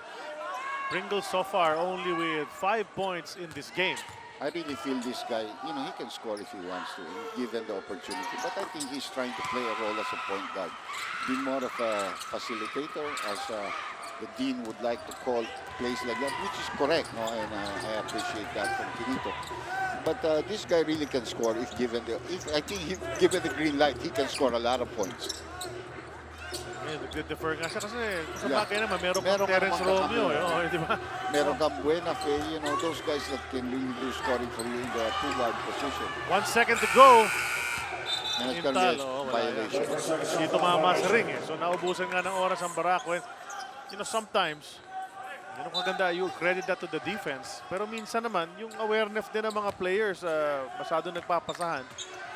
Pringle so far only with 5 points in this game. I really feel this guy, you know, he can score if he wants to, given the opportunity. But I think he's trying to play a role as a point guard. Be more of a facilitator, as the dean would like to call plays like that, which is correct, no? And I appreciate that from Quinito. But this guy really can score if given the, I think if given the green light, he can score a lot of points. Yeah, nag-defer nga siya kasi sa Yeah. bagay naman, meron Meron kang Terence kang Romeo. mga Di ba? Meron kang Buena Fe, you know, those guys that can really do scoring for you in the 2-guard position. 1 second to go. And it's Intal, gonna be oh, a wala violation. Hindi tumama sa ring eh. So naubusan nga ng oras ang Barako. And, you know, sometimes, yun ang maganda, you credit that to the defense. Pero minsan naman, yung awareness din ng mga players, masyado nagpapasahan.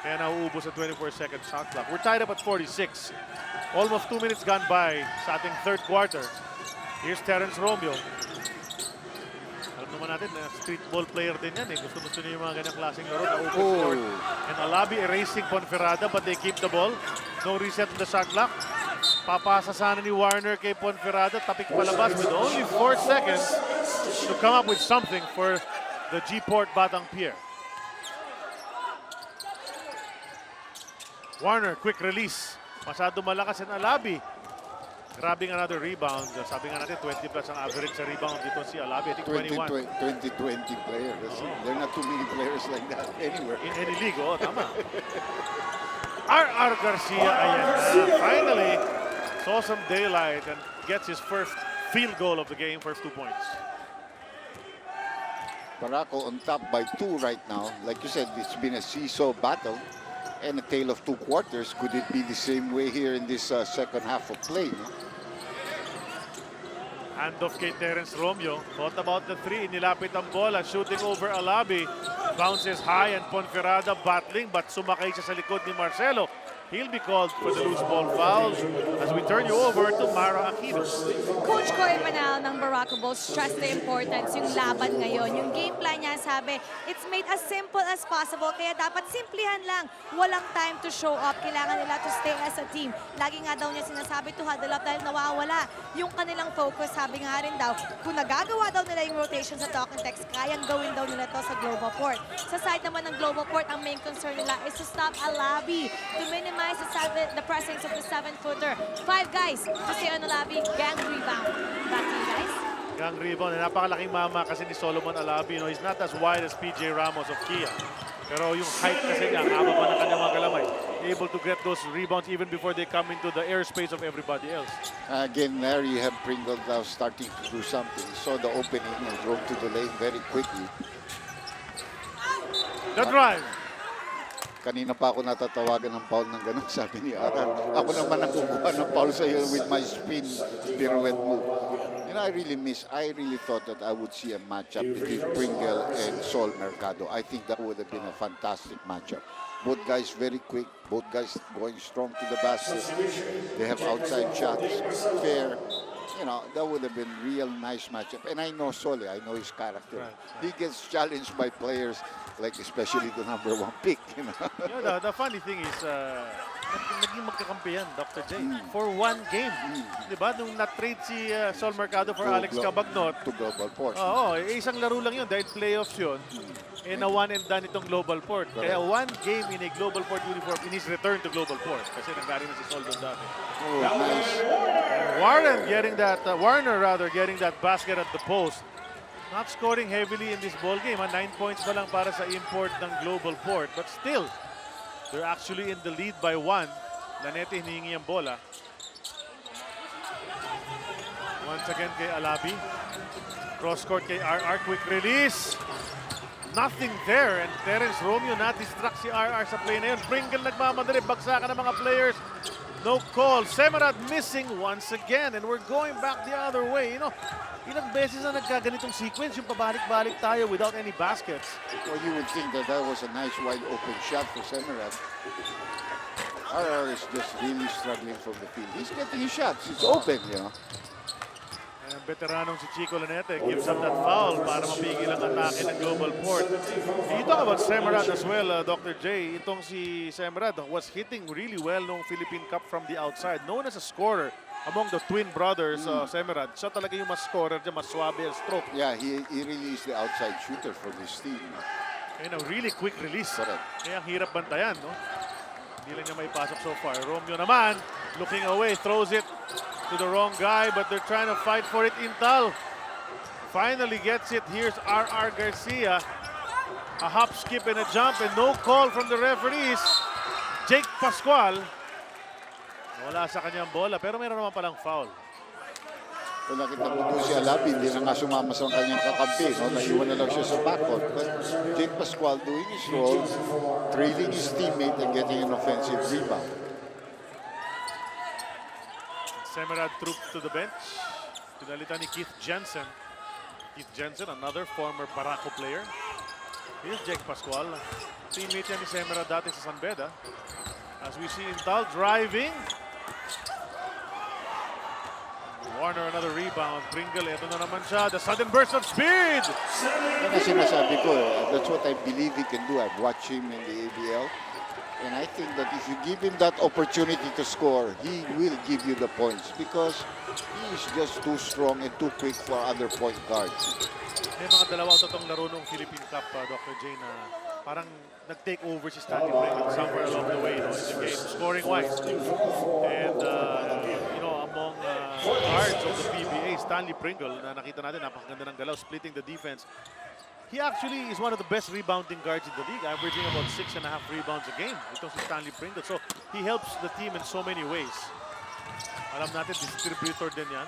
Kaya nauubos sa 24-second shot clock. We're tied up at 46. Almost 2 minutes gone by sa ating third quarter. Here's Terence Romeo. Alam naman natin na street ball player din yan eh. Gusto niya yung mga ganyang klaseng laro na open court. And Alabi erasing Ponferrada, but they keep the ball. No reset to the shot clock. Papasa sana ni Warner kay Ponferrada. Tapik palabas with only 4 seconds to come up with something for the G-Port Batang Pier. Warner, quick release. Masyado malakas ang Alabi. Grabbing another rebound. Sabi nga natin, 20 plus ang average sa rebound dito si Alabi. I think 21. 20 players. There are not too many players like that anywhere. In any league, oh, tama. R.R. Garcia, ayan na. Finally, saw some daylight and gets his first field goal of the game, first 2 points. Barako on top by 2 right now. Like you said, it's been a seesaw battle and a tale of 2 quarters. Could it be the same way here in this second half of play? No? Handoff kay Terence Romeo. Thought about the 3. Inilapit ang bola. Shooting over Alabi. Bounces high and Ponferrada battling but sumakay siya sa likod ni Marcelo. He'll be called for the loose ball foul as we turn you over to Mara Aquino. Coach Coy Manal ng Barako Bulls stress the importance yung laban ngayon. Yung game plan niya, sabi, it's made as simple as possible. Kaya dapat simplihan lang. Walang time to show up. Kailangan nila to stay as a team. Lagi nga daw niya sinasabi to huddle up dahil nawawala yung kanilang focus. Sabi nga rin daw, kung nagagawa daw nila yung rotation sa talking text, kayang gawin daw nila to sa GlobalPort. Sa side naman ng GlobalPort, ang main concern nila is to stop Alabi, to minimize the presence of the 7-footer. 5 guys to stay on Alabi, gang rebound. Back to you guys. Gang rebound. Napakalaking mama kasi ni Solomon Alabi. You know, he's not as wide as PJ Ramos of Kia. Pero yung height kasi niya, haba pa ng kanyang mga galamay. Able to get those rebounds even before they come into the airspace of everybody else. Again, there you have Pringle now starting to do something. Saw the opening and drove to the lane very quickly. The drive. Kanina pa ako natatawagan ng foul ng ganun, sabi ni Aran. Ako naman ang kukuha ng foul sa iyo with my spin pirouette move. You know, I really thought that I would see a matchup between Pringle and Sol Mercado. I think that would have been a fantastic matchup. Both guys very quick, both guys going strong to the basket. They have outside shots, fair. You know, that would have been real nice matchup. And I know Sole, I know his character. Right. He gets challenged by players like especially the #1 pick, you know. You know, the funny thing is, naging magkakampi yan, Dr. J. For 1 game. Diba? Nung na-trade si Sol Mercado for Alex Cabagnot. To GlobalPort. Oo, isang laro lang yun dahil playoffs yun. And na 1 and done itong GlobalPort. Kaya 1 game in a GlobalPort uniform in his return to GlobalPort. Kasi nagkari na si Sol doon dati. Oh, nice. Warner getting that basket at the post. Not scoring heavily in this ball game. 9 points pa lang para sa import ng GlobalPort. But still, they're actually in the lead by 1. Lanete hinihingi ang bola. Once again kay Alabi. Cross court kay RR. Quick release. Nothing there. And Terence Romeo na-distract si RR sa play na yun. Pringle nagmamadali. Bagsakan ng mga players. No call. Semerad missing once again. And we're going back the other way. You know, ilang beses na nagkaganitong sequence yung pabalik-balik tayo without any baskets. Well, you would think that that was a nice wide open shot for Semerad. RR is just really struggling from the field. He's getting his shots. It's open, you know. And veteranong si Chico Lanete gives up that foul para mapigil ang atake ng GlobalPort. You talk about Semerad as well, Dr. J. Itong si Semerad was hitting really well nung Philippine Cup from the outside. Known as a scorer among the twin brothers, Semerad. Siya talaga yung mas scorer dyan, mas swabe ang stroke. Yeah, he really is the outside shooter for this team. And a really quick release. Correct. Kaya ang hirap bantayan, no? Hindi lang niya maipasok so far. Romeo naman, looking away, throws it to the wrong guy, but they're trying to fight for it. Intal finally gets it. Here's R.R. Garcia. A hop, skip, and a jump, and no call from the referees. Jake Pascual. Wala sa kanyang bola, pero meron naman palang foul. Kung nakita mo doon si Alabi, hindi na nga sumama sa kanyang kakampi. No? Naiwan na lang siya sa backcourt. But Jake Pascual doing his role, trailing his teammate and getting an offensive rebound. Semerad trooped to the bench. Pinalitan ni Keith Jensen. Keith Jensen, another former Barako player. Here's Jake Pascual. Teammate niya ni Semerad dati sa San Beda. As we see Intal driving. Warner, another rebound. Pringle, ito na naman siya. The sudden burst of speed! Yan ang sinasabi ko. That's what I believe he can do. I've watched him in the ABL. And I think that if you give him that opportunity to score, he will give you the points because he is just too strong and too quick for other point guards. May mga dalawa tatong laro ng Philippine Cup, Dr. J, na parang nag-take over si Stanley Pringle somewhere along the way, no, in the game, scoring-wise. And, you know, among guards of the PBA, Stanley Pringle, na nakita natin, napakaganda ng galaw, splitting the defense. He actually is one of the best rebounding guards in the league, averaging about 6.5 rebounds a game. Itong si Stanley Pringle. So, he helps the team in so many ways. Alam natin, distributor din yan.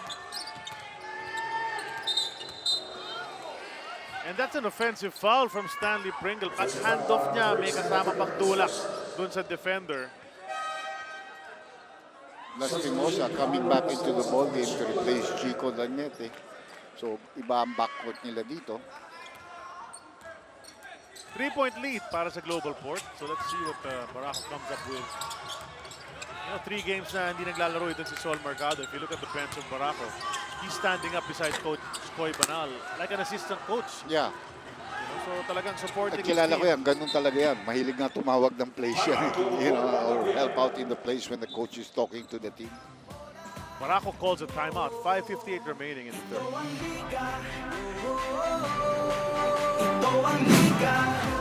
And that's an offensive foul from Stanley Pringle. Pag handoff niya, may kasama pang tulak dun sa defender. Lastimosa coming back into the ball game to replace Chico Lanete. So, iba ang backcourt nila dito. 3-point lead para sa GlobalPort. So let's see what Barako comes up with. You know, 3 games na hindi naglalaro ito si Sol Mercado. If you look at the bench of Barako, he's standing up beside Coach Koy Banal like an assistant coach. Yeah. You know, so talagang supporting his Kilala team. ko yan, ganun talaga yan. Mahilig nga tumawag ng plays yan. You know, or help out in the plays when the coach is talking to the team. Barako calls a timeout. 5:58 remaining in the third.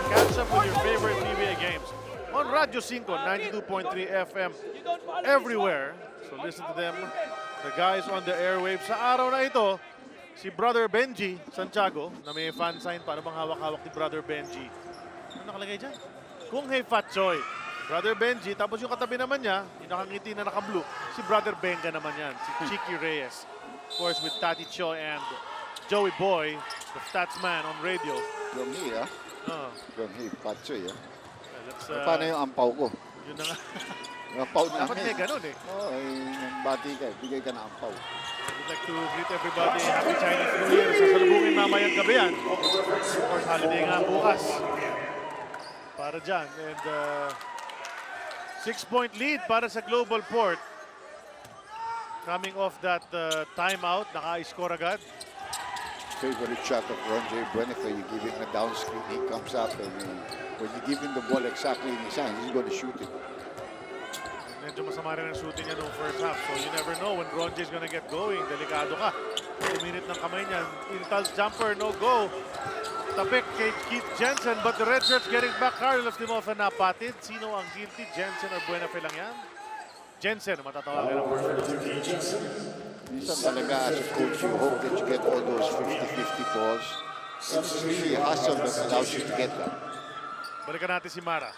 Catch up with your favorite PBA games on Radio 5, 92.3 FM, everywhere. So listen to them, the guys on the airwaves. Sa araw na ito, si Brother Benji Santiago, na may fan sign, paano bang hawak-hawak ni Brother Benji? Ano nakalagay dyan? Kung hey Fat Choy. Brother Benji, tapos yung katabi naman niya, yung nakangiti na naka-blue, si Brother Benga naman yan, si Chicky Reyes. Of course, with Tati Cho and Joey Boy, the stats man on radio. From here, From here, Patsoy, Paano yung ampaw ko? Yun na nga. Yung ampaw namin. Dapat may ganun eh. Oo, bati ka, bigay ka na ampaw. We'd like to greet everybody. Happy Chinese New Year. Sasalubungin mamayang gabi yan. Of course, holiday nga bukas. Para dyan. And 6-point lead para sa GlobalPort. Coming off that timeout, naka-score agad. Favorite shot of Ron J. Buenifa, you give him a down screen, he comes up, and when you give him the ball exactly in his hand, he's going to shoot it. Medyo masama rin ang shooting niya noong first half. So you never know when Ron J is gonna get going. Delikado ka. 2 minute ng kamay niya. Intal's jumper, no go. Tapik kay Keith Jensen, but the red shirt's getting back. Carlos Timofa napatid. Sino ang guilty? Jensen or Buenifa lang yan? Jensen, matatawagan ang first. Minsan talaga as a coach, you hope that you get all those 50-50 balls. It's really a hustle that allows you to get them. Balikan natin si Mara.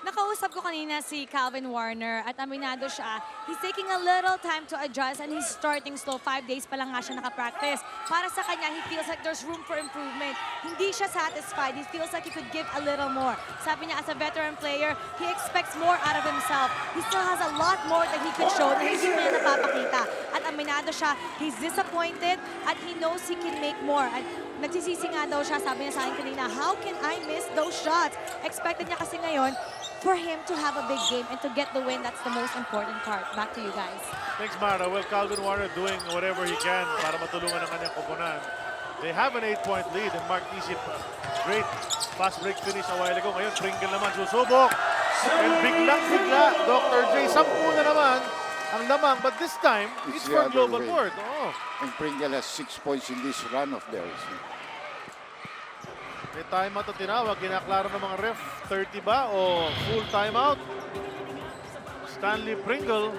Nakausap ko kanina si Calvin Warner at aminado siya, he's taking a little time to adjust and he's starting slow. 5 days pa lang nga siya nakapractice. Para sa kanya, he feels like there's room for improvement. Hindi siya satisfied. He feels like he could give a little more. Sabi niya, as a veteran player, he expects more out of himself. He still has a lot more that he could show na hindi niya napapakita. At aminado siya, he's disappointed at he knows he can make more. At nagsisisi nga daw siya, sabi niya sa akin kanina, how can I miss those shots? Expected niya kasi ngayon, for him to have a big game and to get the win, that's the most important part. Back to you guys. Thanks, Mara. Well, Calvin Warner doing whatever he can para matulungan ang kanyang koponan. They have an 8-point lead and Mark Isip, great fast break finish a while ago. Ngayon, Pringle naman susubok. And biglang-bigla, Dr. J, 10 na naman ang lamang. But this time, it's for GlobalPort. Oh. And Pringle has 6 points in this run of theirs. May timeout na tinawag. Kinaklaro ng mga ref. 30 ba o full timeout? Stanley Pringle.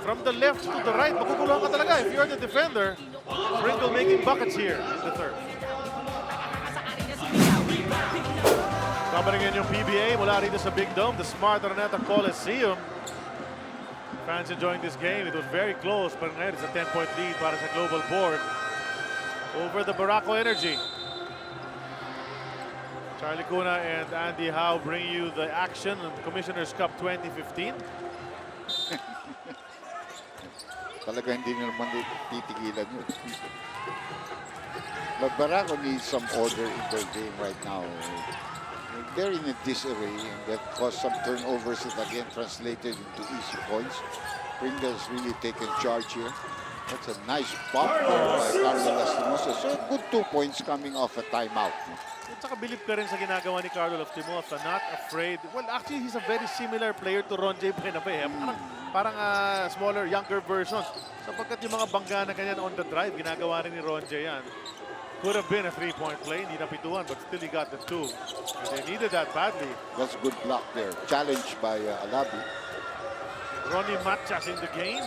From the left to the right. Maguguluhan ka talaga. If you're the defender, Pringle making buckets here in the third. Covering in yung PBA mula rito sa Big Dome, the Smart Araneta Coliseum. Fans enjoying this game. It was very close, but ngayon it's a 10-point lead para sa GlobalPort over the Barako Energy. Charlie Cuna and Andy Howe bring you the action of the Commissioner's Cup 2015. Talaga hindi naman titigilan yun. But Barako needs some order in their game right now. They're in a disarray and that caused some turnovers that again translated into easy points. Pringle's really taken charge here. That's a nice bump by Carlo Lastimosa. So good 2 points coming off a timeout. At saka believe ka rin sa ginagawa ni Carlo Lastimosa, not afraid. Well, actually, he's a very similar player to Ron J. Benabe. Parang smaller, younger version. Sapagkat yung mga bangga na ganyan on the drive, ginagawa rin ni Ron J. yan. Could have been a 3-point play, hindi napituan, but still he got the 2. And they needed that badly. That's good block there. Challenged by Alabi. Ronnie Machas in the game.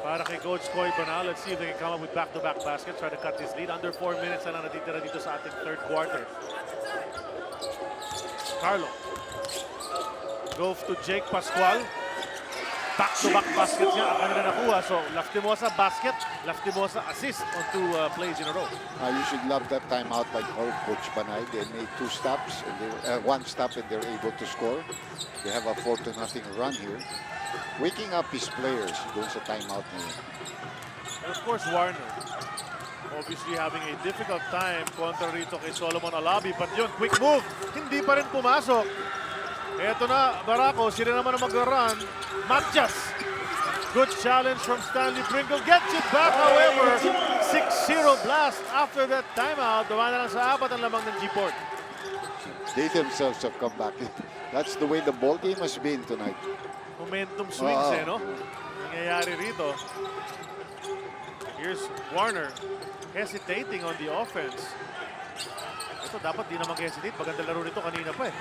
Para kay Coach Coy Banal. Let's see if they can come up with back-to-back baskets. Try to cut this lead. Under 4 minutes na lang natitira dito sa ating third quarter. Carlo. Goes to Jake Pascual. Back-to-back baskets niya ang kanila nakuha. So, Lastimosa basket, Lastimosa assist on 2 plays in a row. You should love that timeout by Coach Banay. They made 2 stops, and 1 stop, and they're able to score. They have a 4-0 run here. Waking up his players doon sa timeout na yun. And of course, Warner. Obviously having a difficult time kontra rito kay Solomon Alabi. But yun, quick move. Hindi pa rin pumasok. Eto na, Barako. Sila naman ang mag-run. Matjas. Good challenge from Stanley Pringle. Gets it back, however. 6-0 blast after that timeout. Dawa na lang sa 4 ang lamang ng G-Port. They themselves have come back. That's the way the ball game has been tonight. Momentum swings no? Nangyayari rito. Here's Warner hesitating on the offense. Ito dapat di na mag-hesitate. Maganda laro nito kanina pa eh.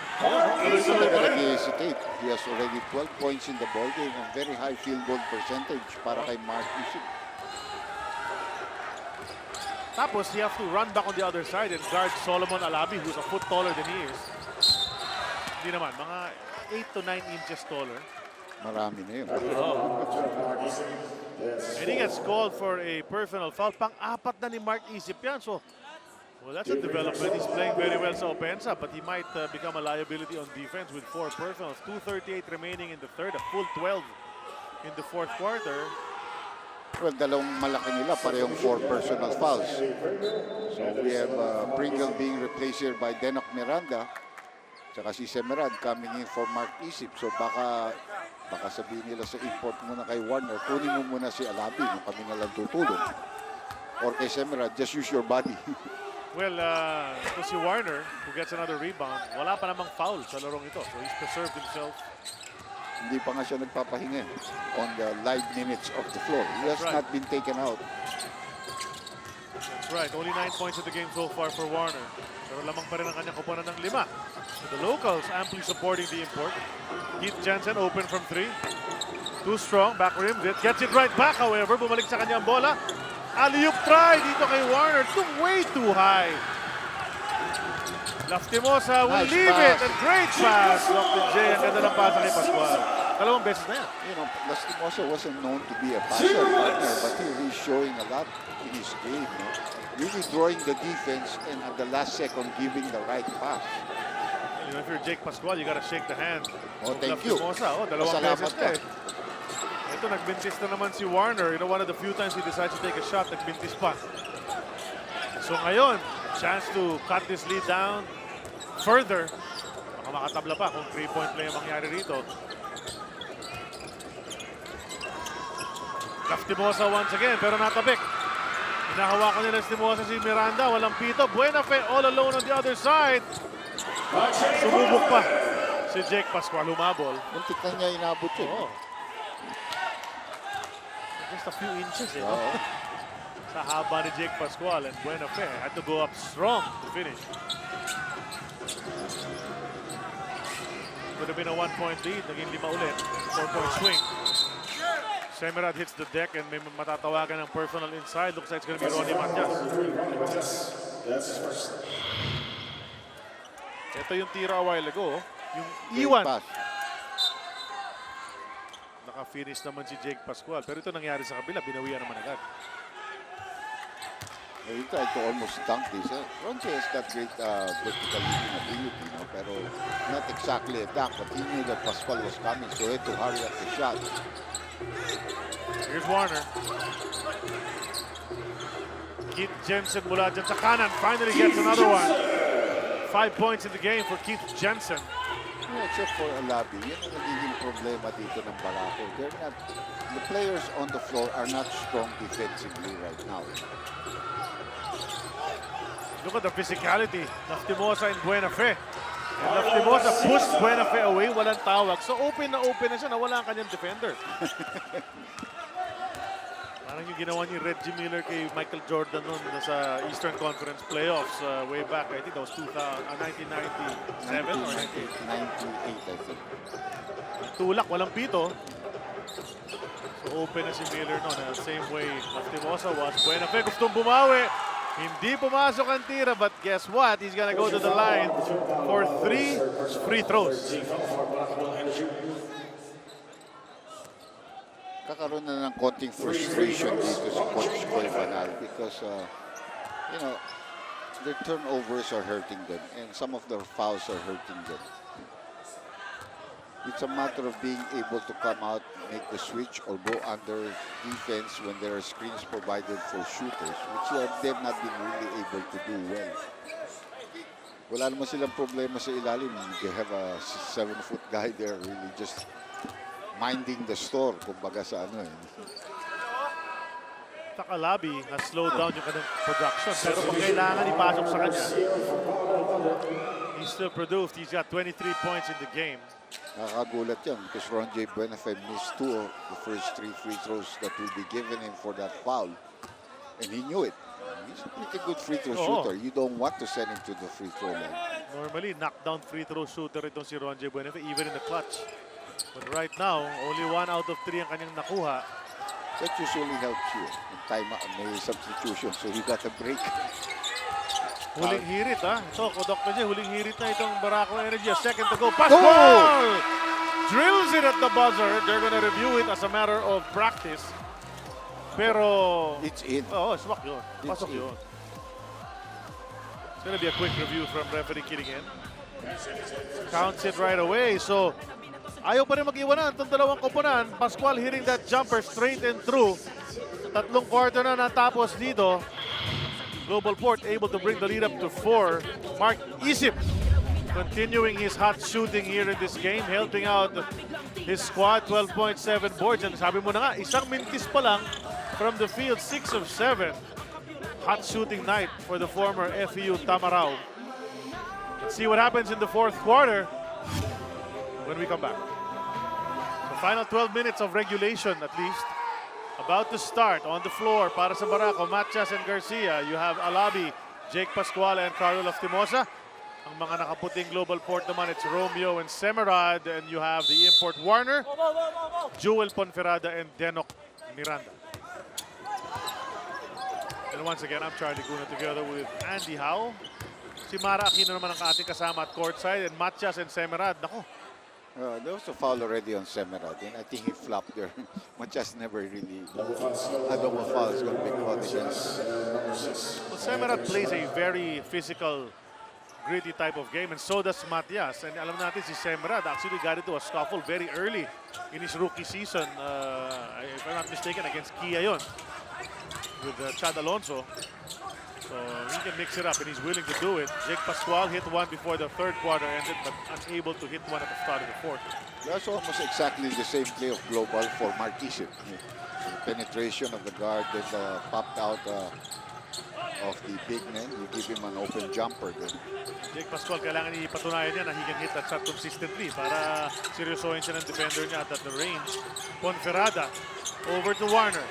He talaga nag-hesitate. He has already 12 points in the ball game and very high field goal percentage para kay Mark Isip. Tapos he has to run back on the other side and guard Solomon Alabi who's a foot taller than he is. Hindi naman, mga 8 to 9 inches taller. Marami na yun. And he gets called for a personal foul. Pang-4 na ni Mark Isip yan. So, well, that's a development. He's playing very well sa opensa, but he might become a liability on defense with 4 personals. 2:38 remaining in the third, a full 12 in the fourth quarter. Well, dalawang malaki nila, parehong 4 personal fouls. So we have Pringle being replaced here by Denok Miranda. Tsaka si Semerad coming in for Mark Isip. So baka sabihin nila sa import muna kay Warner, kunin mo muna si Alabi nung kami nalang tutulong. Or kay Semerad, just use your body. Well, ito si Warner who gets another rebound. Wala pa namang foul sa larong ito. So he's preserved himself. Hindi pa nga siya nagpapahinga on the live minutes of the floor. He has not been taken out. That's right. Only 9 points in the game so far for Warner. Pero lamang pa rin ang kanyang koponan ng 5. So the locals amply supporting the import. Keith Jensen open from 3. Too strong. Back rim. Gets it right back, however. Bumalik sa kanyang bola. Alley-oop try dito kay Warner. Way too high. Lastimosa will Nice leave pass. it. And great pass. Dr. J. Ang ganda ng pasa kay Pascual. Dalawang beses na yan. You know, Lastimosa wasn't known to be a passer partner, but he's showing a lot in his game. No? Really drawing the defense and at the last second giving the right pass. You know, if you're Jake Pascual, you gotta shake the hand. Oh, of thank you. Lastimosa. Oh, dalawang Pasalamat beses na eh. Ito, nagbintis na naman si Warner. You know, one of the few times he decides to take a shot, nagbintis pa. So ngayon, chance to cut this lead down further. Baka makatabla pa kung 3-point play ang mangyari rito. Lastimosa once again, pero natabik. Hinahawakan nila Lastimosa si Miranda. Walang pito. Buenafe all alone on the other side. Sumubok pa si Jake Pascual. Humabol. Muntik na niya inabot yun. Oh. Just a few inches eh. Oo. Sa haba ni Jake Pascual, and Buenafe had to go up strong to finish. Could have been a 1-point lead. Naging 5 ulit. 4-point swing. Semerad hits the deck and may matatawagan ng personal inside. Looks like it's going to be Ronnie Matias. That's his first. Ito yung tira a while ago. Yung Great iwan. pass. Naka-finish naman si Jake Pascual. Pero ito nangyari sa kabila. Binawian naman agad. He tried to almost dunk this. Ronche has got great vertical leaping ability, no? Pero not exactly a dunk, but he knew that Pascual was coming, so he had to hurry up the shot. Here's Warner. Keith Jensen mula dyan sa kanan. Finally gets another one. 5 points in the game for Keith Jensen. Yeah, except for Alabi, yun ang nagiging problema dito ng Barako. The players on the floor are not strong defensively right now. Look at the physicality. Lastimosa and Buenafe. And Lastimosa pushed Buenafe away. Walang tawag. So open na siya na wala ang kanyang defender. Parang yung ginawa ni Reggie Miller kay Michael Jordan noon sa Eastern Conference Playoffs way back. I think that was 1997 or 98. 98, I think. Tulak, walang pito. So open na si Miller noon. Same way Lastimosa was. Buenafe gustong bumawi. Hindi pumasok ang tira, but guess what? He's gonna go to the line for 3 free throws. Kakaroon na ng konting frustration dito si Coach Coy Banal because, you know, their turnovers are hurting them and some of their fouls are hurting them. It's a matter of being able to come out, make the switch, or go under defense when there are screens provided for shooters, which they've not been really able to do well. Wala naman silang problema sa ilalim. They have a 7-foot guy there really just minding the store, kumbaga sa ano eh. Takalabi has slowed down yung kanyang production. Pero pag kailangan ipasok sa kanya, he still produced. He's got 23 points in the game. Nakakagulat yan because Ron J. Buenafe missed 2 of the first 3 free throws that will be given him for that foul. And he knew it. He's a pretty good free throw shooter. You don't want to send him to the free throw line. Normally, knockdown free throw shooter itong si Ron J. Buenafe, even in the clutch. But right now, only 1 out of 3 ang kanyang nakuha. That usually helps you. In time, may substitution, so you got a break. Huling hirit ha. Ito, Dr. J, huling hirit na itong Barako Energy. A second to go. Pascual! Drills it at the buzzer. They're gonna review it as a matter of practice. Pero... It's in. Oo, swak yun. Pasok in. yun. It's gonna be a quick review from referee Kiringen. Counts it right away. So, ayaw pa rin mag-iwanan itong dalawang koponan. Pascual hitting that jumper straight and through. Tatlong quarter na natapos dito. GlobalPort able to bring the lead up to 4. Mark Isip continuing his hot shooting here in this game, helping out his squad, 12.7 boards. And sabi mo na nga, isang mintis pa lang from the field, 6 of 7. Hot shooting night for the former FEU Tamarao. Let's see what happens in the 4th quarter when we come back. The final 12 minutes of regulation at least. About to start on the floor para sa Barako, Matias and Garcia. You have Alabi, Jake Pascual, and Carlo Lastimosa. Ang mga nakaputing GlobalPort naman, it's Romeo and Semerad. And you have the import Warner, Jewel Ponferrada, and Denok Miranda. And once again, I'm Charlie Guna together with Andy Howe. Si Mara Aquino naman ang ating kasama at courtside, and Matias and Semerad. Nako, There was a foul already on Semerad, and I think he flopped there. Matias never really. A double foul is going to be called against. well, Semerad plays a very physical, gritty type of game, and so does Matias. And alam natin si Semerad actually got into a scuffle very early in his rookie season. If I'm not mistaken, against Kia yon with Chad Alonso. So he can mix it up, and he's willing to do it. Jake Pascual hit one before the third quarter ended, but unable to hit one at the start of the fourth. That's almost exactly the same play of Global for Marquise. The penetration of the guard that popped out of the big man. You give him an open jumper then. Jake Pascual, kailangan ipatunayan niya na he can hit that shot consistently para seryosohin siya ng defender niya at the range. Ponferrada over to Warner.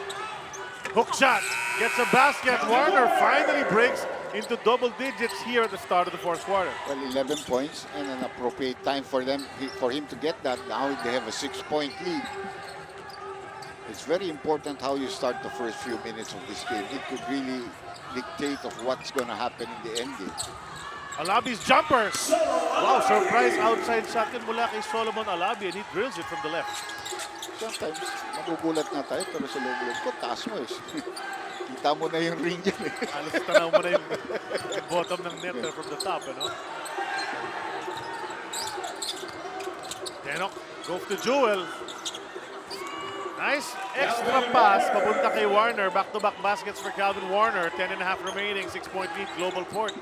Hook shot, gets a basket. Warner finally breaks into double digits here at the start of the fourth quarter. Well, 11 points and an appropriate time for him to get that. Now they have a 6-point lead. It's very important how you start the first few minutes of this game. It could really dictate of what's going to happen in the end game. Alabi's jumper. Wow, surprise outside shot yun mula kay Solomon Alabi, and he drills it from the left. Sometimes, magugulat na tayo, pero sa loob ko, taas mo eh. Kita mo na yung ring dyan eh. Halos tanaw mo na yung bottom ng net there from the top, ano? Denok goes to Jewel. Nice extra pass, papunta kay Warner. Back-to-back baskets for Calvin Warner. 10.5 remaining, 6-point lead, GlobalPort.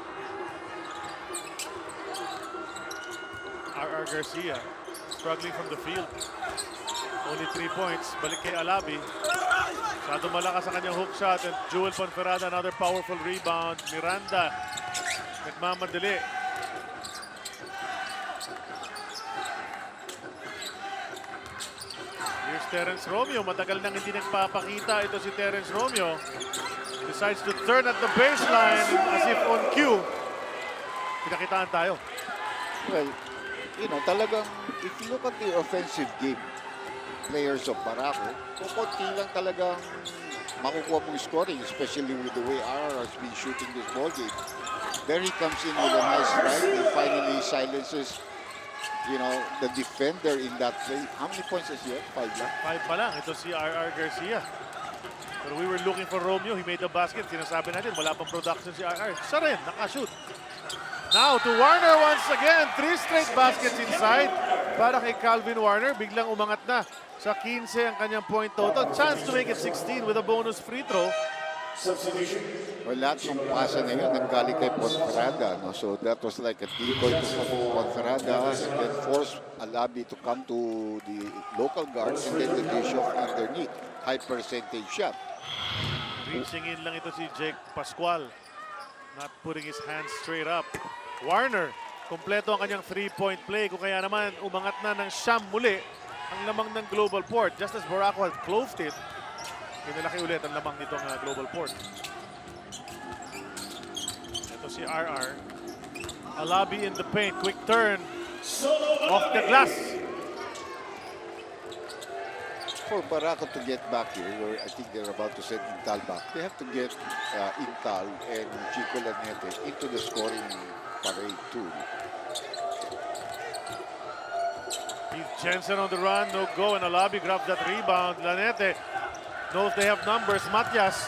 R.R. Garcia struggling from the field. Only 3 points. Balik kay Alabi. Masyado malakas sa kanyang hook shot. And Jewel Ponferrada, another powerful rebound. Miranda, nagmamadali. Here's Terence Romeo. Matagal nang hindi nagpapakita ito si Terence Romeo. Decides to turn at the baseline as if on cue. Pinakitaan tayo. Well, talagang, if you look at the offensive game, players of Barako, konti lang talagang makukuha mong scoring, especially with the way RR has been shooting this ball game. There he comes in with a nice drive and finally silences, the defender in that play. How many points is he at? 5 lang? 5 pa lang. Ito si R.R. Garcia. But we were looking for Romeo. He made the basket. Sinasabi natin, wala pang production si R.R. Siya rin, nakashoot. Now to Warner once again. 3 straight baskets inside para kay Calvin Warner. Biglang umangat na sa 15 ang kanyang point total. Chance to make it 16 with a bonus free throw. Well, lahat ng pasa na yun nanggaling kay Ponferrada. No? So that was like a decoy to Ponferrada and then force Alabi to come to the local guards and then the dish off underneath. High percentage shot. Reaching in lang ito si Jake Pascual. Not putting his hands straight up. Warner, kompleto ang kanyang 3-point play. Kung kaya naman umangat na ng siyam muli ang lamang ng GlobalPort. Just as Barako had closed it, pinalaki ulit ang lamang nitong GlobalPort. Ito si RR. Alabi in the paint. Quick turn. Off the glass. For Barako to get back here, where I think they're about to send Intal back, they have to get Intal and Chico Lanete into the scoring parade too. Keith Jensen on the run, no go, and Alabi grabs that rebound. Lanete knows they have numbers. Matias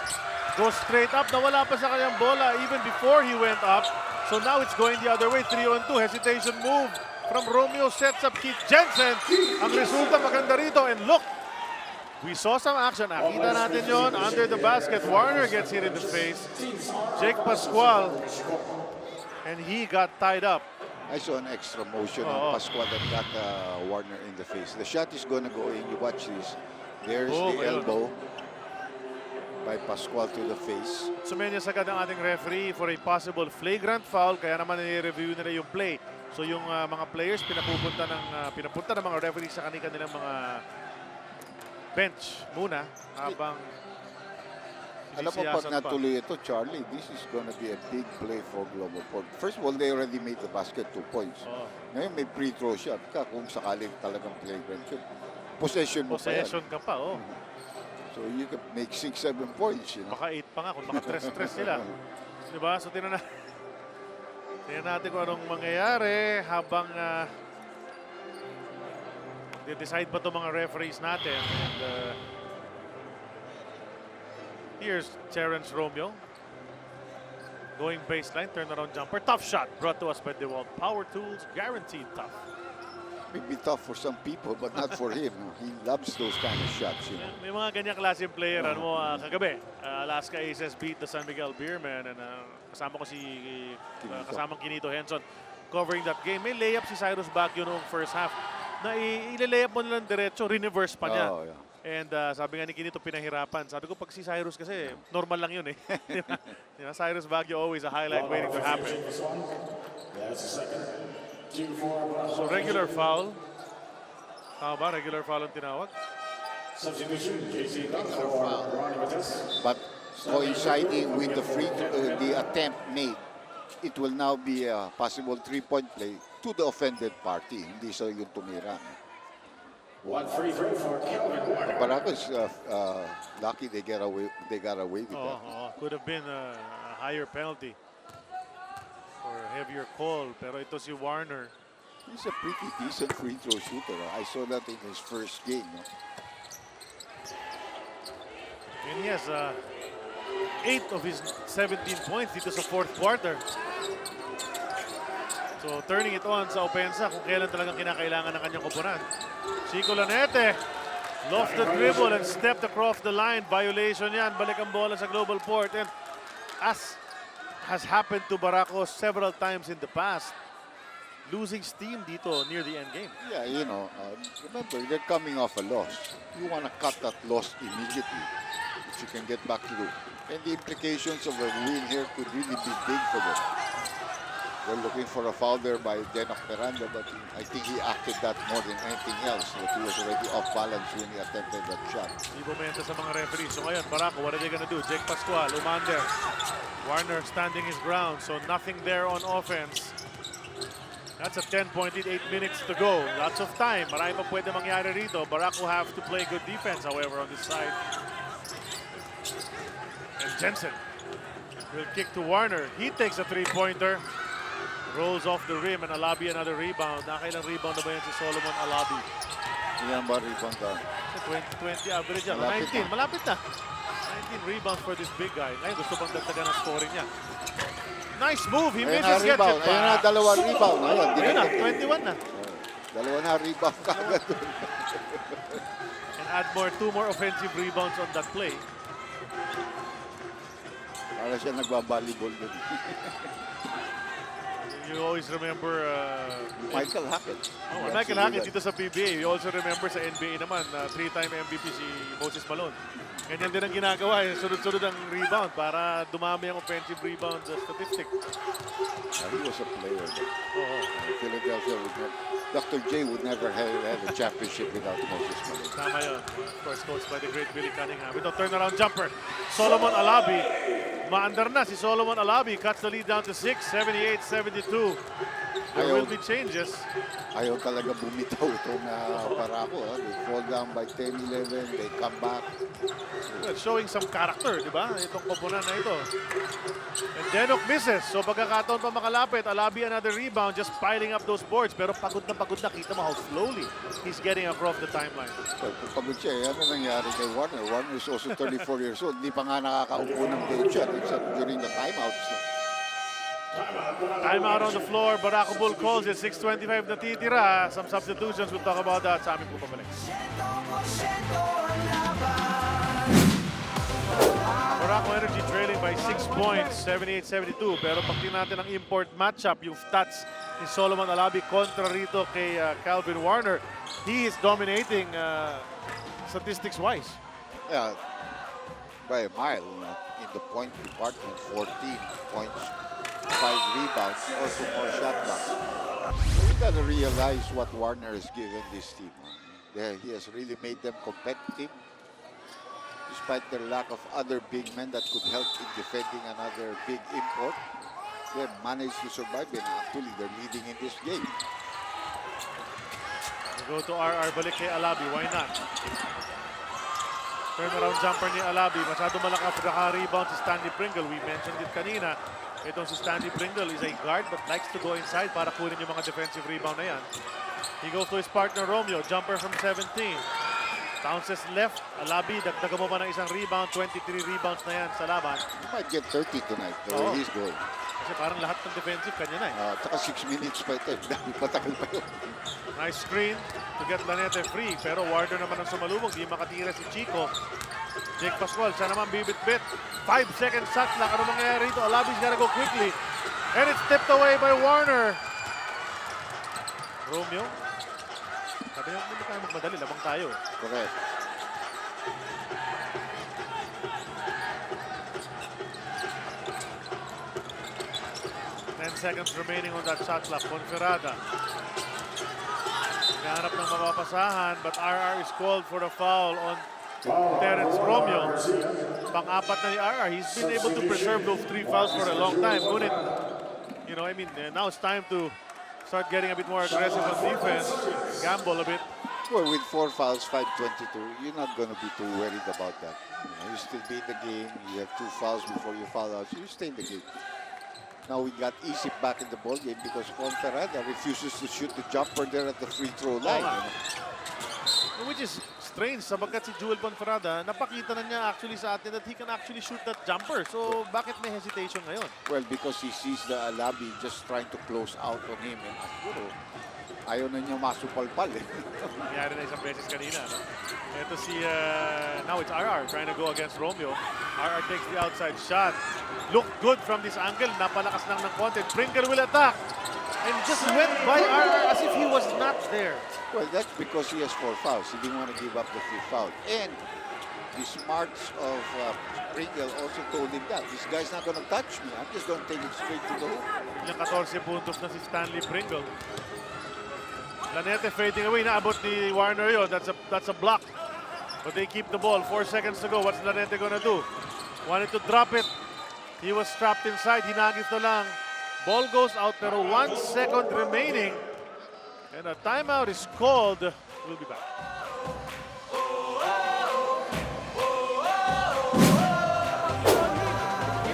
goes straight up. Nawala pa sa kanyang bola even before he went up. So now it's going the other way. 3-on-2. Hesitation move from Romeo. Sets up Keith Jensen. Ang resulta maganda rito. And look, we saw some action. Nakita natin yon under the basket. Warner gets hit in the face. Jake Pascual. And he got tied up. I saw an extra motion on Pascual that got Warner in the face. The shot is going to go in. You watch this. There's the elbow by Pascual to the face. Sumenyas agad ang ating referee for a possible flagrant foul. Kaya naman nire-review nila yung play. So yung mga players pinapunta ng mga referee sa kanilang mga bench muna habang alam mo, pag natuloy ito, Charlie, this is gonna be a big play for GlobalPort. First of all, they already made the basket 2 points. Ngayon may free throw shot ka kung sakaling talagang flagrant yun. Possession mo pa yan. Possession ka pa, So you can make 6-7 points, Baka 8 pa nga kung baka stress sila. Diba? So tinan na. Tingnan natin kung anong mangyayari habang decide pa itong mga referees natin. And, here's Terrence Romeo. Going baseline, turnaround jumper. Tough shot brought to us by DeWalt. Power tools, guaranteed tough. Maybe tough for some people, but not for him. He loves those kind of shots. You know? May mga ganyang klaseng player. Ano mo, kagabi, Alaska Aces beat the San Miguel Beermen. And kasama ko kasamang Kinito Henson covering that game. May layup si Cyrus Baguio noong first half na ile-layup mo nilang diretso, reverse pa niya. Oh, yeah. And sabi nga ni Kinito, pinahirapan. Sabi ko, pag si Cyrus kasi, normal lang yun eh. Diba? Cyrus Baguio always a highlight waiting to happen. So regular foul. Tama ba? Regular foul ang tinawag? But coinciding with the attempt made, it will now be a possible 3-point play to the offended party. Hindi sa yung tumira. 1 free throw for Kelvin Warner. Barako is lucky they got away with that. Could have been a higher penalty or a heavier call. Pero ito si Warner. He's a pretty decent free throw shooter. I saw that in his first game. No? And he has 8 of his 17 points dito sa fourth quarter. So turning it on sa opensa kung kailan talagang kinakailangan ng kanyang koponan. Chico Lanete lost the dribble and stepped across the line. Violation yan. Balik ang bola sa GlobalPort. And as has happened to Barako several times in the past, losing steam dito near the end game. Yeah, you know, remember, they're coming off a loss. You want to cut that loss immediately, if you can get back to it. And the implications of a win here could really be big for them. They're looking for a foul there by Denok Miranda, but I think he acted that more than anything else. That he was already off balance when he attempted that shot. Di bumenta sa mga referees. So ngayon, Barako, what are they gonna do? Jake Pascual, Umander. Warner standing his ground, so nothing there on offense. That's a 10-point lead, 8 minutes to go. Lots of time. Marami pa pwede mangyari rito. Barako have to play good defense, however, on this side. And Jensen will kick to Warner. He takes a three-pointer. Rolls off the rim and Alabi another rebound. Nakailang rebound na ba yan si Solomon Alabi? Ilan ba rebound ka? 20 average yan. 19, malapit na. 19 rebounds for this big guy. Ngayon gusto pang dagdagan ang scoring niya. Nice move. He misses, gets it back. Ayun na, dalawang rebound. Ayun na, 21 na. Dalawa na rebound kagad. And add two more offensive rebounds on that play. Para siya nagbabalibol din. You always remember Michael Hackett. Michael Hackett dito sa PBA. You also remember sa NBA naman, 3-time MVP si Moses Malone. Ganyan din ang ginagawa. Sunod-sunod ang rebound para dumami ang offensive rebound statistic. He was a player. Philadelphia would not, Dr. J would never have had a championship without Moses Malone. Tama yun. Of course, coached by the great Billy Cunningham. Ito, turnaround jumper. Solomon Alabi. Maandar na si Solomon Alabi. Cuts the lead down to 6, 78-72. There will be changes. Ayaw talaga bumitaw itong Barako. They fall down by 10-11. They come back. Well, showing some character, di ba? Itong koponan na ito. And Denok misses. So pagkakataon pa makalapit, Alabi another rebound, just piling up those boards. Pero pagod na. Kita mo how slowly he's getting across the timeline. So, kung pagod siya, ano nangyari kay Warner? Warner is also 34 years old. Hindi pa nga nakakaupo ng bench yan except during the timeouts. Timeout on the floor. Barako Bull calls it. 6:25 na titira. Some substitutions. We'll talk about that sa aming pupabalik. Barako Energy trailing by 6 points, 78-72. Pero pag tingnan natin ang import matchup, yung stats ni Solomon Alabi kontra rito kay Calvin Warner, he is dominating statistics-wise. Yeah, by a mile in the point department, 14 points, 5 rebounds, also more shot blocks. You got to realize what Warner has given this team. He has really made them competitive. Despite their lack of other big men that could help in defending another big import, they have managed to survive, and actually they're leading in this game. We go to RR, balik kay Alabi, why not? Turnaround jumper ni Alabi, masyado malakas, naka-rebound si Stanley Pringle. We mentioned it kanina. Itong si Stanley Pringle is a guard but likes to go inside para kunin yung mga defensive rebound na yan. He goes to his partner Romeo, jumper from 17. Bounces left, Alabi, dagdagan mo pa ng isang rebound, 23 rebounds na yan sa laban. He might get 30 tonight, the way he's going. Kasi parang lahat ng defensive kanya na eh. Tsaka 6 minutes pa ito. Patagal pa yun. Nice screen to get Lanete free. Pero Warder naman ang sumalubog. Di makatira si Chico. Jake Pascual, siya naman bibit-bit. 5-second shot clock. Ano mangyayari rito? Alabi's gotta go quickly. And it's tipped away by Warner. Romeo. Sabi niya, hindi tayo magmadali. Labang tayo eh. Correct. 10 seconds remaining on that shot clock. Conferada. Nahanap ng mapapasahan, but RR is called for the foul on Terence Romeo. Pang-apat na ni RR. He's been able to preserve those 3 fouls for a long time. Ngunit, you know, I mean, now it's time to start getting a bit more aggressive on defense. Gamble a bit. Well, with 4 fouls, 5:22, you're not going to be too worried about that. You still be in the game. You have 2 fouls before you foul out, so you stay in the game. Now we got Isip back in the ball game because Conferada refuses to shoot the jumper there at the free throw line. Which is strange sapagkat si Joel Conferada, napakita na niya actually sa atin that he can actually shoot that jumper. So bakit may hesitation ngayon? Well, because he sees the Alabi just trying to close out on him. And siguro, ayaw na niya masupalpal eh. Nangyari na isang beses kanina. No? Ito si, now it's RR trying to go against Romeo. RR takes the outside shot. Look good from this angle. Napalakas lang ng konti. Pringle will attack. And just went by RR as if he was not there. Well, that's because he has 4 fouls. He didn't want to give up the 5th foul. And the smarts of Pringle also told him that. This guy's not going to touch me. I'm just going to take it straight to the hoop. Yung 14 puntos na si Stanley Pringle. Lanete fading away. Naabot ni Warner yun. That's a block. But they keep the ball. 4 seconds to go. What's Lanete gonna do? Wanted to drop it. He was trapped inside. Hinagis na lang. Ball goes out pero 1 second remaining. And a timeout is called. We'll be back.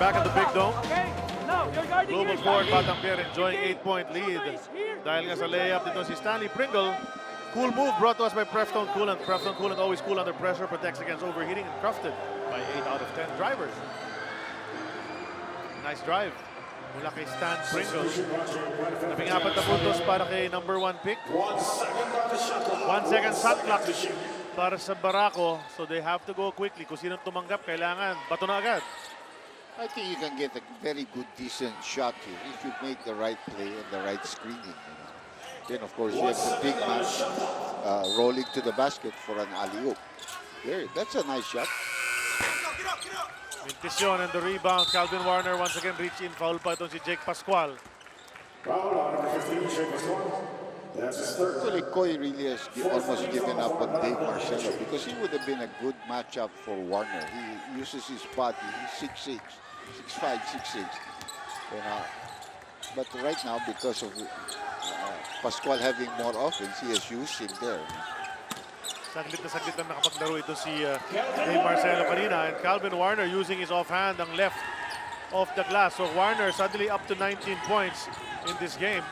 Back at the Big Dome. GlobalPort, Batang Pier enjoying 8-point lead. Dahil nga sa layup dito si Stanley Pringle. Cool move brought to us by Preftone Coolant. Preftone Coolant always cool under pressure, protects against overheating, and crafted by 8 out of 10 drivers. Nice drive mula kay Stan Pringle. 14 na puntos para kay number 1 pick. 1 second shot clock para sa Barako. So they have to go quickly. Kung sinong tumanggap, kailangan bato na agad. I think you can get a very good, decent shot here if you make the right play and the right screening. Then, of course, you have the big man rolling to the basket for an alley-oop. There, that's a nice shot. Mintisyon and the rebound. Calvin Warner once again reach in. Foul pa itong si Jake Pascual. Foul on number 15, Jake Pascual. That's his third. Actually, Coy really has almost given up on Dave Marcelo because he would have been a good matchup for Warner. He uses his body. He's 6'6", 6'5", 6'6". You know, but right now, because of Pascual having more offense, he has used him there. Saglit na nakapaglaro ito si Dave Marcelo kanina. And Calvin Warner using his offhand ang left off the glass. So Warner suddenly up to 19 points in this game.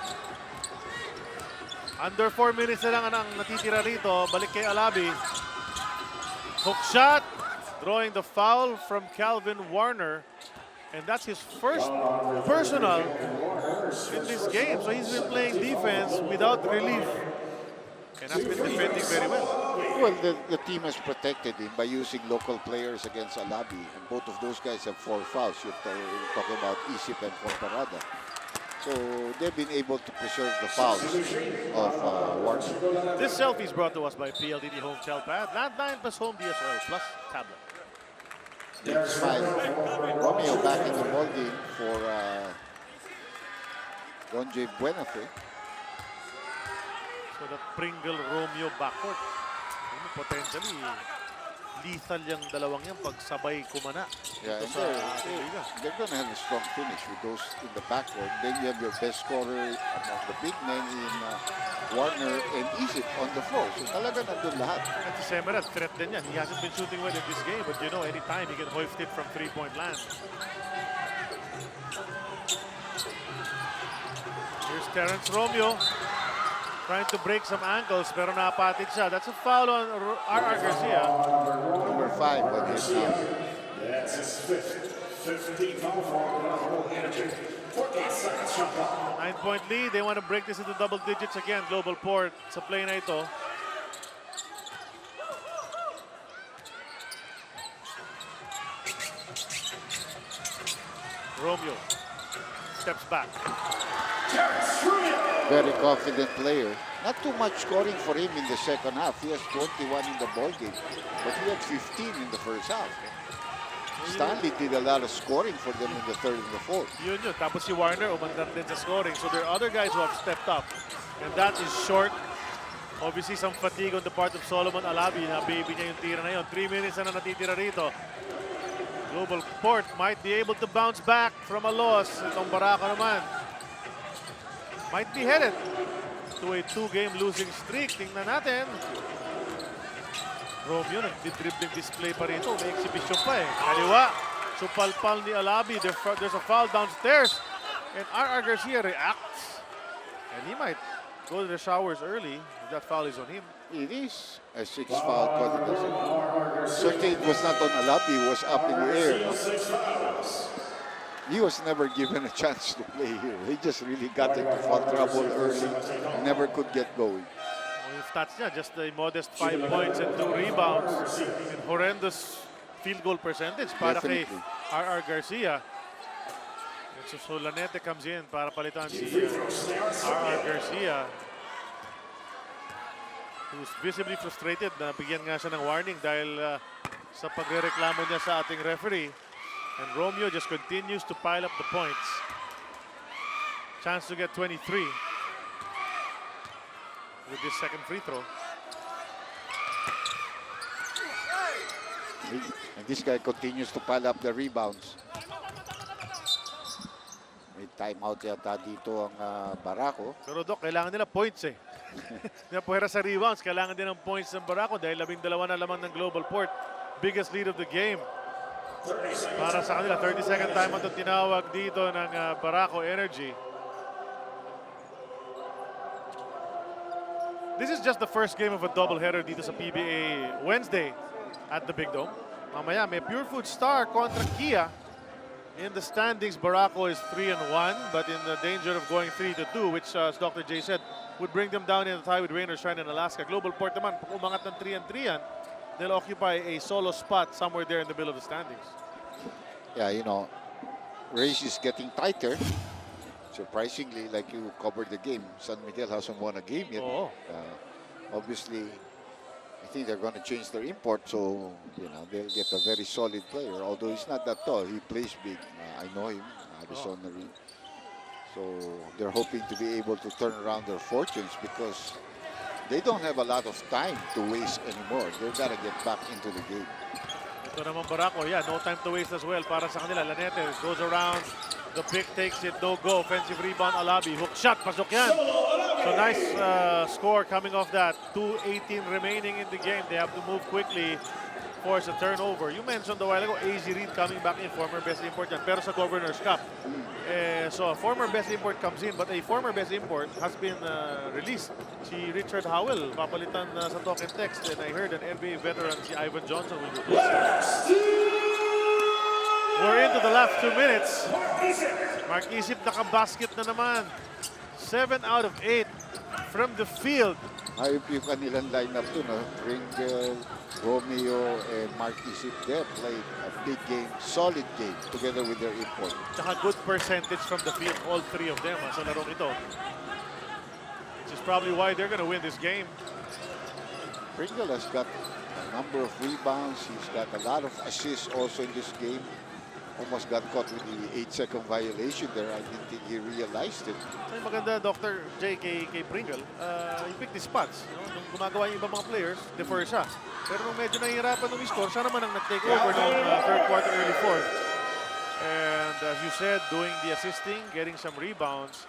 Under 4 minutes na lang ang natitira rito. Balik kay Alabi. Hook shot. Drawing the foul from Calvin Warner. And that's his first personal in this game. So he's been playing defense without relief. And has been defending very well. Well, the team has protected him by using local players against Alabi. And both of those guys have 4 fouls. You're talking about Isip and Conferada. So they've been able to preserve the fouls of Warner. This selfie is brought to us by PLDT Home Telpad, Landline plus Home DSL plus tablet. It's 5. Romeo back in the ball game for Don J. Buenafe. So the Pringle-Romeo backcourt. Potentially, lethal yung dalawang yan pag sabay kumana. Yeah, and they're going to have a strong finish with those in the backcourt. Then you have your best scorer among the big men in Warner and Isip on the floor. So talaga nandun lahat. At si Semerat, threat din yan. He hasn't been shooting well in this game, but you know, anytime he can hoist it from 3-point land. Here's Terrence Romeo trying to break some ankles pero napatid siya. That's a foul on R.R. Garcia. Number 5 on his That's his fifth. 15 foul for Barako Energy. 14 seconds shot clock. 9-point lead. They want to break this into double digits again. GlobalPort sa play na ito. Romeo steps back. very confident player. Not too much scoring for him in the second half. He has 21 in the ball game, but he had 15 in the first half. Stanley did a lot of scoring for them in the third and the fourth. Yun. Tapos si Warner umandar din sa scoring. So there are other guys who have stepped up. And that is short. Obviously some fatigue on the part of Solomon Alabi na baby niya yung tira na yun. 3 minutes na natitira rito. GlobalPort might be able to bounce back from a loss. Itong Barako naman might be headed to a 2-game losing streak. Tingnan natin. Romeo, nagdi-dribbling display pa rito. May exhibition pa eh. Kaliwa. Supalpal ni Alabi. There's a foul downstairs. And R.R. Garcia reacts. And he might go to the showers early if that foul is on him. It is a 6 foul contest. Certainly it was not on Alabi, it was up in the air. He was never given a chance to play here. He just really got into foul trouble early. Never could get going. Yung stats niya, just a modest 5 points and 2 rebounds. And horrendous field goal percentage para kay R.R. Garcia. And so Solanete comes in para palitan si R.R. Garcia, who's visibly frustrated na bigyan nga siya ng warning dahil sa pagrereklamo niya sa ating referee. And Romeo just continues to pile up the points. Chance to get 23 with this second free throw. And this guy continues to pile up the rebounds. May timeout yata dito ang Barako. Pero Doc, kailangan nila points eh. Napuhera sa rebounds, kailangan din ng points ng Barako dahil 12 na lamang ng GlobalPort. Biggest lead of the game. Para sa kanila, 30-second timeout ang tinawag dito ng Barako Energy. This is just the first game of a doubleheader dito sa PBA Wednesday at the Big Dome. Mamaya, may Pure Food Star kontra Kia. In the standings, Barako is 3-1, but in the danger of going 3-2, which, as Dr. J said, would bring them down in the tie with Rain or Shine in Alaska. GlobalPort naman, kung umangat ng 3-3 yan, they'll occupy a solo spot somewhere there in the middle of the standings. Yeah, you know, race is getting tighter. Surprisingly, like you covered the game, San Miguel hasn't won a game yet. Oh. Obviously, I think they're going to change their import, so you know they'll get a very solid player. Although he's not that tall, he plays big. I know him, Arizona. So they're hoping to be able to turn around their fortunes because they don't have a lot of time to waste anymore. They've got to get back into the game. Ito naman Barako, yeah, no time to waste as well para sa kanila. Lanete goes around, the pick takes it, no go. Offensive rebound, Alabi, hook shot, pasok yan. So nice score coming off that. 2:18 remaining in the game. They have to move quickly, force a turnover. You mentioned a while ago, AZ Reed coming back in, former best import yan, pero sa Governor's Cup. So a former best import comes in, but a former best import has been released. Si Richard Howell, papalitan sa talk and text, and I heard an NBA veteran, si Ivan Johnson, will replace him. We're into the last 2 minutes. Mark Isip nakabasket na naman. 7 out of 8 from the field. Ayop yung kanilang lineup to, no? Pringle, Romeo, and Mark Isip there played a big game, solid game, together with their import. Tsaka good percentage from the field, all 3 of them sa larong ito. Which is probably why they're gonna win this game. Pringle has got a number of rebounds. He's got a lot of assists also in this game. Almost got caught with the 8-second violation there. I didn't think he realized it. Ay, maganda, Dr. J, kay Pringle. He picked the spots. No? Nung gumagawa yung ibang mga players, defer siya. Pero nung medyo nahihirapan nung score, siya naman ang nag-take over ng third quarter, early fourth. And as you said, doing the assisting, getting some rebounds.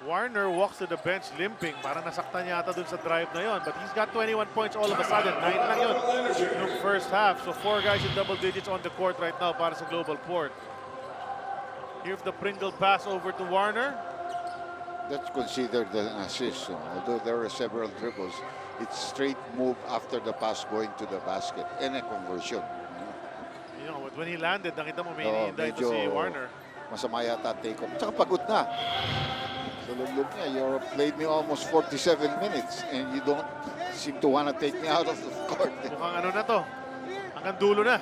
Warner walks to the bench limping. Parang nasaktan yata dun sa drive na yon. But he's got 21 points all of a sudden. 9 lang yun nung first half. So 4 guys in double digits on the court right now para sa GlobalPort. Here's the Pringle pass over to Warner. That's considered an assist. Although there are several dribbles, it's straight move after the pass going to the basket and a conversion. You know, when he landed, nakita mo may Oo, iniinda ito medyo si Warner. Masama yata take off. Tsaka pagod na. So look niya, you played me almost 47 minutes and you don't seem to want to take me out of the court. Mukhang ano na to. Hanggang dulo na.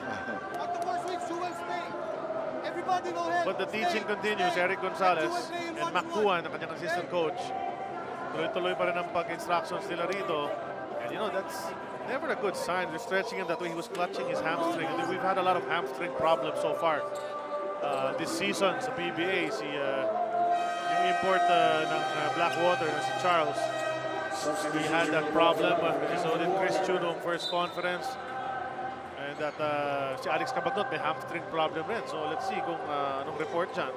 But the teaching continues. Eric Gonzalez and Makuan, ang kanyang assistant coach. Tuloy-tuloy pa rin ang pag-instructions nila rito. And you know, that's never a good sign. They're stretching him that way. He was clutching his hamstring. And we've had a lot of hamstring problems so far this season sa PBA. Yung import ng Blackwater na si Charles, he had that problem. So did Chris Chu noong first conference. And that si Alex Cabagnot may hamstring problem rin. So let's see kung anong report dyan.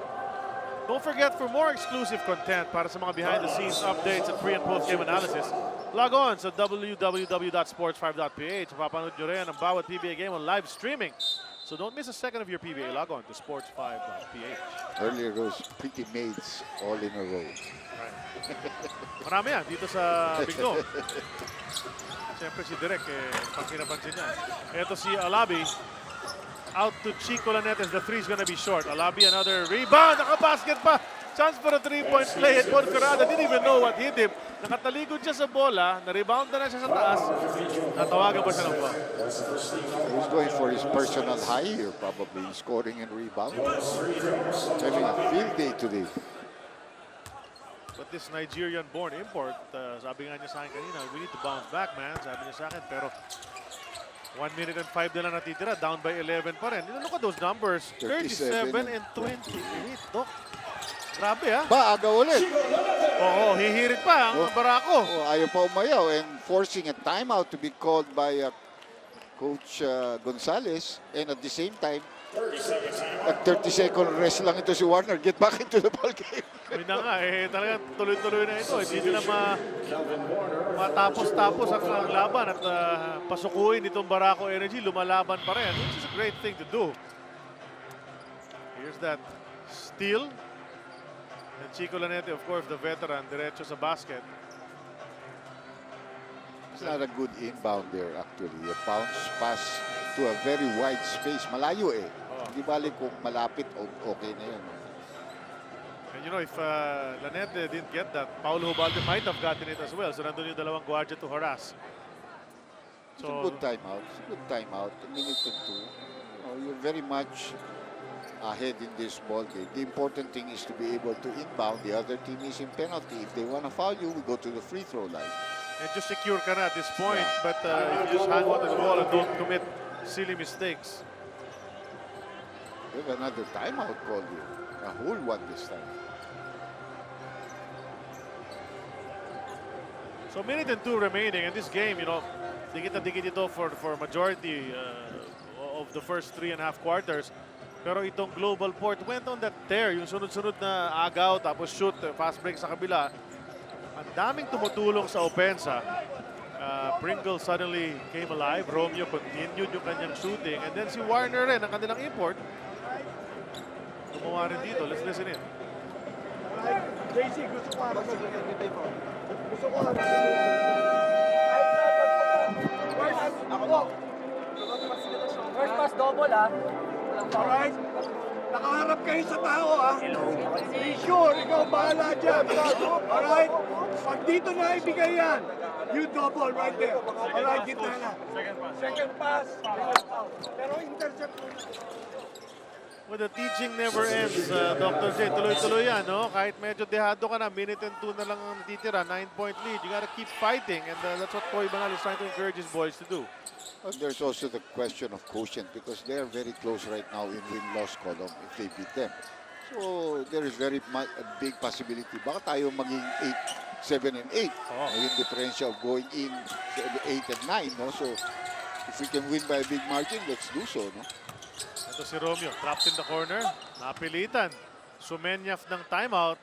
Don't forget, for more exclusive content para sa mga behind-the-scenes updates at pre- and post-game analysis, log on sa www.sports5.ph. Mapapanood nyo rin ang bawat PBA game on live streaming. So don't miss a second of your PBA. Log on to sports5.ph. Earlier those pretty maids all in a row. Right. Marami yan dito sa Big Dome. Siyempre si Direk, pag pinapansin niya. Ito si Alabi. Out to Chico Lanetes. The three is gonna be short. Alabi, another rebound. Nakabasket pa. Chance for a three-point play. And Bonferrada didn't even know what hit him. Nakataligod siya sa bola. Na-rebound na siya sa taas. Natawagan pa siya ng foul. He's going for his personal high here, probably scoring and rebounding. Having a field day today. But this Nigerian-born import, sabi nga niya sa akin kanina, we need to bounce back, man. Sabi niya sa akin, pero 1 minute and 5 na lang natitira, down by 11 pa rin. Look at those numbers, 37 and 28. Dok, grabe ha. Ba, aga ulit. Oo, hihirit pa ang Barako. Oh, ayaw pa umayaw and forcing a timeout to be called by Coach Gonzalez. And at the same time, at 30-second rest lang ito si Warner. Get back into the ball game. Hindi na nga, talagang tuloy-tuloy na ito. Hindi nila matapos-tapos ang laban at pasukuin itong Barako Energy. Lumalaban pa rin, which is a great thing to do. Here's that steal. And Chico Lanete, of course, the veteran, diretso sa basket. It's not a good inbound there actually. A bounce pass to a very wide space. Malayo eh. Hindi balik kung malapit, okay na yun. And you know, if Lanete didn't get that, Paulo Hubalde might have gotten it as well. So nandun yung dalawang guardia to harass. It's a good timeout. It's a good timeout. A minute and two. You know, you're very much ahead in this ball game. The important thing is to be able to inbound. The other team is in penalty. If they want to foul you, we go to the free throw line. And just secure ka na at this point. But if you just hang on to the ball and don't commit silly mistakes. We have another timeout called here. A whole one this time. So minute and 2 remaining in this game, you know, dikit na dikit ito for majority of the first 3.5 quarters. Pero itong GlobalPort went on that tear. Yung sunod-sunod na agaw, tapos shoot, fast break sa kabila. Ang daming tumutulong sa opensa. Pringle suddenly came alive. Romeo continued yung kanyang shooting. And then si Warner rin, ang kanilang import. Gumawa rin dito. Let's listen in. JC, gusto ko gusto ko ako po. First pass double Alright? Nakaharap kayo sa tao Be sure, ikaw bahala dyan. Alright? Pag dito na ibigay yan, you double right there. Alright, gitna na. Second pass. Pero intercept. Well, the teaching never ends, Dr. J. Tuloy-tuloy yan, no? Kahit medyo dehado ka na, minute and 2 na lang ang natitira, 9-point lead. You gotta keep fighting, and that's what Coy Banal is trying to encourage his boys to do. Well, there's also the question of quotient because they are very close right now in win-loss column if they beat them. So there is very a big possibility. Baka tayo maging 7 and 8. Yung differential going in 8 and 9, no? So if we can win by a big margin, let's do so, no? Ito si Romeo, trapped in the corner, napilitan. Sumenyaf ng timeout.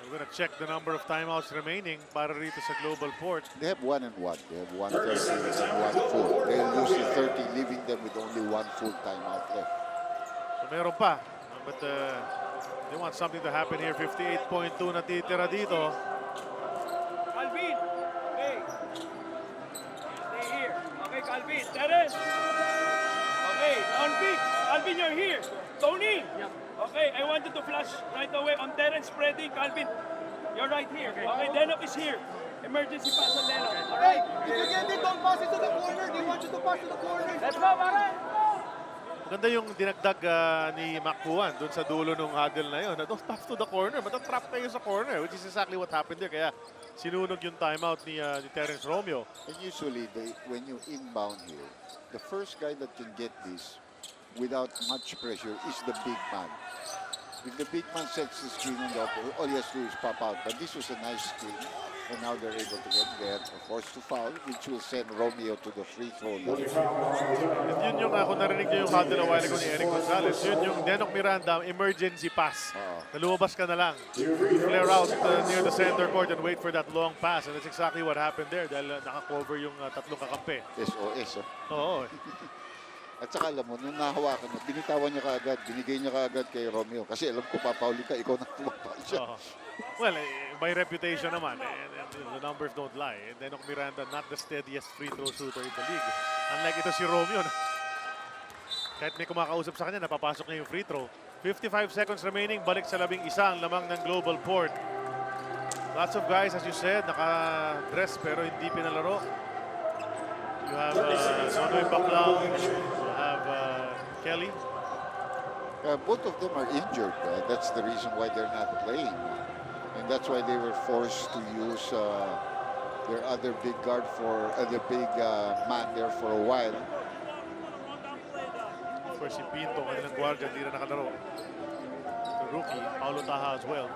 We're gonna check the number of timeouts remaining para rito sa GlobalPort. They have 1 and 1. They have 1 30 and 1 full. They'll lose the 30, leaving them with only 1 full timeout left. So meron pa. But they want something to happen here. 58.2 natitira dito. Calvin! Okay. Stay here. Okay, Calvin. Terence! Okay, on beat. Calvin, you're here. Tony! Okay, I want you to flash right away on Terence spreading. Calvin, you're right here. Okay, Denok is here. Emergency pass on Denok. Alright, if you get it, don't pass it to the corner. They want you to pass to the corner. Let's go, Mara! Maganda yung dinagdag ni Makuan dun sa dulo ng huddle na yun. Don't pass to the corner. Matatrap kayo sa corner, which is exactly what happened there. Kaya sinunog yung timeout ni Terence Romeo. And usually, when you inbound here, the first guy that can get this without much pressure is the big man. If the big man sets the screen on the opposite, all he has to do is pop out. But this was a nice screen. And now they're able to get there, forced to foul, which will send Romeo to the free throw line. At yun yung, kung narinig nyo yung huddle a while ago ni Eric Gonzalez, yun yung Denok Miranda, emergency pass. Nalumabas ka na lang. Flare out near the center court and wait for that long pass. And that's exactly what happened there dahil nakakover yung tatlong kakampi. SOS, Oo. At saka alam mo, nung nahawakan mo, binitawan niya kaagad, binigay niya kaagad kay Romeo. Kasi alam ko, papauli ka, ikaw na pumapaul siya. Well, by reputation naman, and the numbers don't lie. And then Miranda, not the steadiest free throw shooter in the league. Unlike ito si Romeo, kahit may kumakausap sa kanya, napapasok niya yung free throw. 55 seconds remaining, balik sa 11 ang lamang ng GlobalPort. Lots of guys, as you said, naka-dress pero hindi pinalaro. You have Nonoy Baclao, you have Kelly. Both of them are injured. That's the reason why they're not playing. And that's why they were forced to use their other big guard for the big man there for a while. Of course, si Pinto, kanilang guardia, hindi na nakalaro. The rookie, Paulo Taha as well.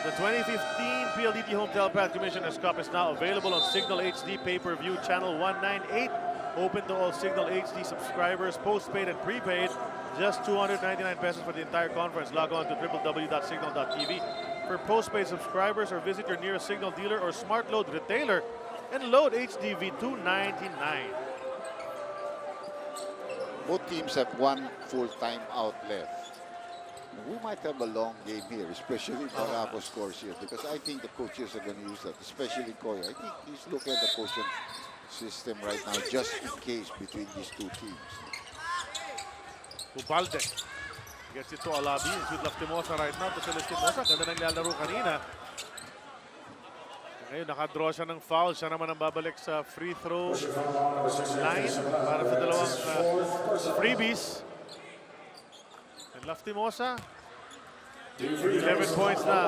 The 2015 PLDT Home Telepath Commissioner's Cup is now available on Signal HD Pay-Per-View Channel 198. Open to all Signal HD subscribers, postpaid and prepaid. Just 299 pesos for the entire conference. Log on to www.signal.tv for postpaid subscribers or visit your nearest Signal dealer or smart load retailer and load HDV $2.99. Both teams have one full timeout left. We might have a long game here, especially if Barako scores here, because I think the coaches are going to use that, especially Koya. I think he's looking at the coaching system right now, just in case between these two teams. Ubalde gets it to Alabi. It's with Laftimosa right now. To Celestinosa. Ganda nang lalaro kanina. Ngayon, nakadraw siya ng foul. Siya naman ang babalik sa free throw line para sa dalawang freebies. And Laftimosa, 11 points na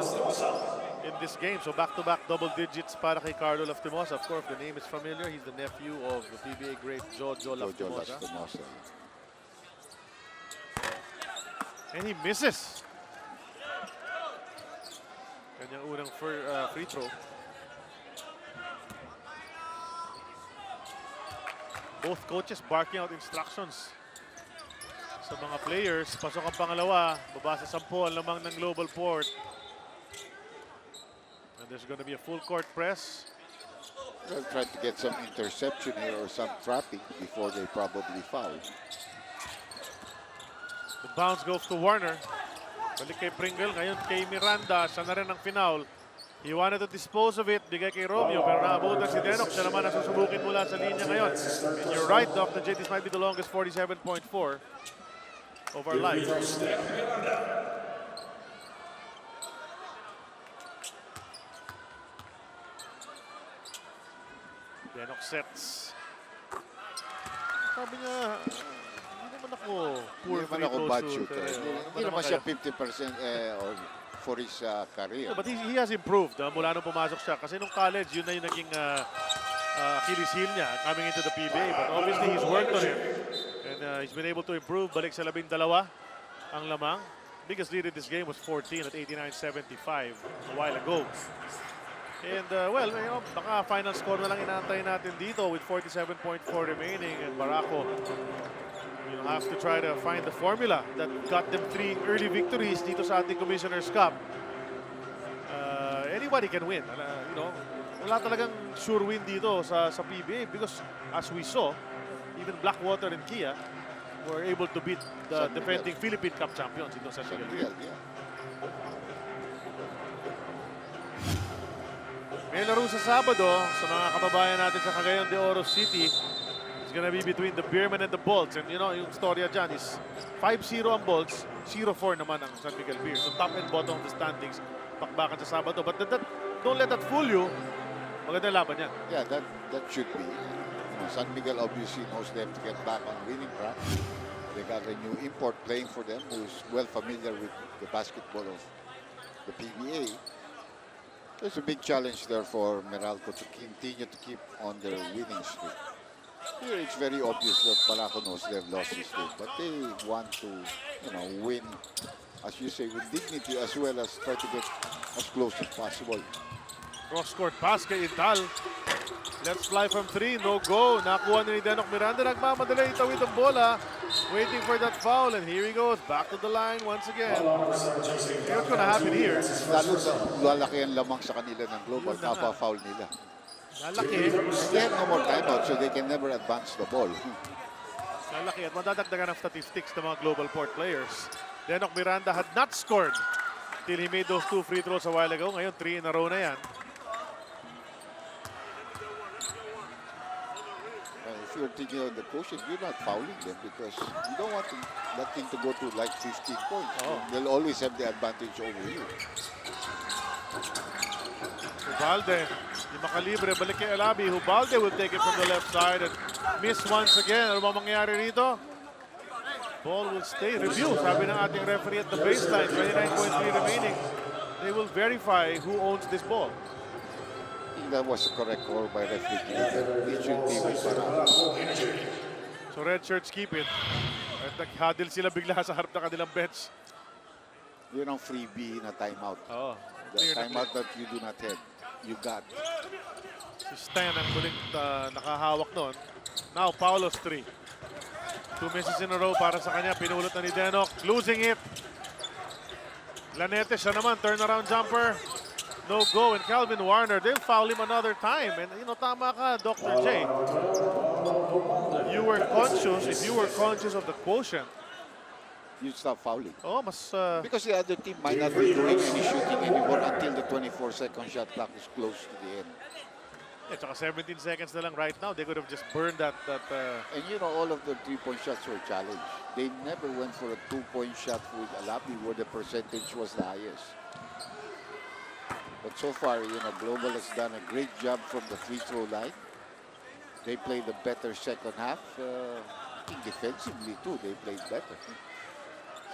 in this game. So back-to-back double digits para kay Carlo Laftimosa. Of course, the name is familiar. He's the nephew of the PBA great Jojo Laftimosa. And he misses. Kanyang unang free throw. Both coaches barking out instructions sa mga players. Pasok ang pangalawa. Baba sa 10 ang lamang ng GlobalPort. And there's going to be a full court press. They'll try to get some interception here or some trapping before they probably foul. The bounce goes to Warner. Balik kay Pringle. Ngayon kay Miranda. Siya na rin ang final. He wanted to dispose of it. Bigay kay Romeo. Pero naabutan si Denok. Siya naman ang susubukin mula sa linya ngayon. And you're right, Dr. J. This might be the longest 47.4 of our life. Denok sets. Sabi niya, Hindi naman ako bad shooter. Hindi naman siya 50% or for his career. No, but he has improved mula nung pumasok siya. Kasi nung college, yun na yung naging Achilles heel niya coming into the PBA. But obviously, he's worked on it. And he's been able to improve. Balik sa 12 ang lamang. Biggest lead in this game was 14 at 89-75 a while ago. And well, you know, baka final score na lang inaantay natin dito with 47.4 remaining. And Barako will have to try to find the formula that got them 3 early victories dito sa ating Commissioner's Cup. Anybody can win. You know, wala talagang sure win dito sa PBA because as we saw, even Blackwater and Kia, were able to beat the San defending Philippine Cup champions, itong San San Miguel. Miguel, yeah. May laro sa Sabado sa mga kababayan natin sa Cagayan de Oro City. It's gonna be between the Beermen and the Bolts. And you know, yung storya dyan is 5-0 ang Bolts, 0-4 naman ang San Miguel Beer. So top and bottom of the standings, bakbakan sa Sabado. But don't let that fool you. Magandang laban yan. Yeah, that should be. You know, San Miguel obviously knows they have to get back on winning track. They got a new import playing for them who's well familiar with the basketball of the PBA. There's a big challenge there for Meralco to continue to keep on their winning streak. Here it's very obvious that Barako knows they've lost this game, but they want to, you know, win, as you say, with dignity as well as try to get as close as possible. Cross-court pass kay Ital. Let's fly from 3, no go. Nakuha ni Denok Miranda, nagmamadali, itawid ang bola. Waiting for that foul, and here he goes, back to the line once again. What's gonna happen here? Lalo lalaki ang lamang sa kanila ng Global, kapa-foul nila. Lalaki. They have no more timeout, so they can never advance the ball. Lalaki at madadagdagan ng statistics ng mga GlobalPort players. Denok Miranda had not scored till he made those 2 free throws a while ago. Ngayon, 3 in a row na yan. If you're thinking of the quotient, you're not fouling them because you don't want that thing to go to like 15 points. Oh. They'll always have the advantage over you. Hubalde, di makalibre, balik kay Alabi. Hubalde will take it from the left side and miss once again. Ano ba mangyayari rito? Ball will stay. Review, sabi ng ating referee at the baseline. 29.3 remaining. They will verify who owns this ball. That was a correct call by referee. It should be with Barako. So red shirts keep it. At nag-huddle sila bigla sa harap ng kanilang bench. Yun ang freebie na timeout. Oh, The timeout that you do not have, you got. si Stan ang muling nakahawak noon. Now, Paulo's 3. 2 misses in a row para sa kanya. Pinulot na ni Denok. Losing it. Lanete, siya naman. Turnaround jumper. No go. And Calvin Warner, they'll foul him another time. And, you know, tama ka, Dr. J. You were conscious, if you were conscious of the quotient, You stop fouling. oh, mas... Because the other team might not be doing any shooting anymore until the 24-second shot clock is close to the end. eh, tsaka 17 seconds na lang right now. They could have just burned that And you know, all of the 3-point shots were challenged. They never went for a 2-point shot with Alabi where the percentage was the highest. But so far, you know, Global has done a great job from the free throw line. They played a better second half. I think defensively too, they played better.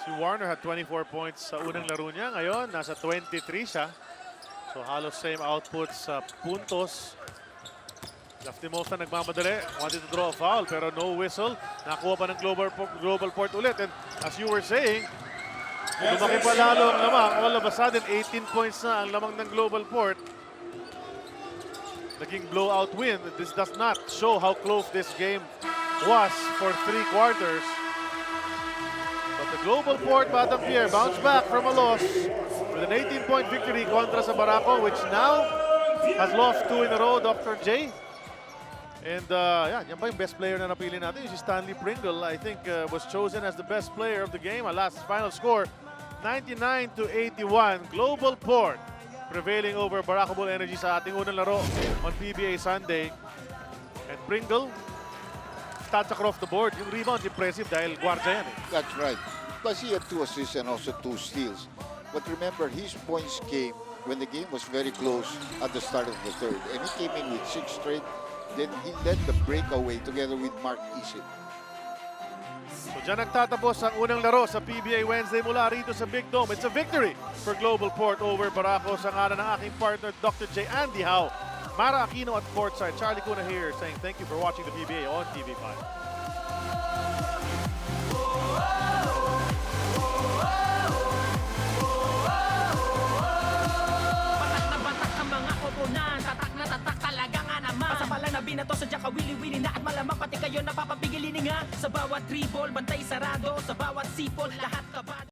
Si Warner had 24 points sa unang laro niya. Ngayon, nasa 23 siya. So halos same output sa puntos. Laftimosa nagmamadali. Wanted to draw a foul pero no whistle. Nakuha pa ng GlobalPort ulit. And as you were saying, lumaki pa lalo ang lamang. All of a sudden, 18 points na ang lamang ng GlobalPort. Naging blowout win. This does not show how close this game was for 3 quarters. But the GlobalPort Batampier bounced back from a loss with an 18-point victory kontra sa Barako, which now has lost 2 in a row, Dr. J. And yan ba yung best player na napili natin? Si Stanley Pringle, I think, was chosen as the best player of the game. Alas, final score, 99-81. GlobalPort prevailing over Barako Bull Energy sa ating unang laro on PBA Sunday. And Pringle, stats across the board. Yung rebound, impressive dahil guardia yan eh. That's right. Plus he had 2 assists and also 2 steals. But remember, his points came when the game was very close at the start of the third. And he came in with 6 straight. Then he led the breakaway together with Mark Isit. So dyan nagtatapos ang unang laro sa PBA Wednesday mula rito sa Big Dome. It's a victory for GlobalPort over Barako sa ngalan ng aking partner, Dr. J. Andy Howe, Mara Aquino at courtside. Charlie Cuna here saying thank you for watching the PBA on TV5. Tatak talaga nga naman. Asa pala na binato sa Jaka wili-wili na at malamang pati kayo napapapigilin nga. Sa bawat dribble, bantay sarado. Sa bawat sipol, lahat kabado.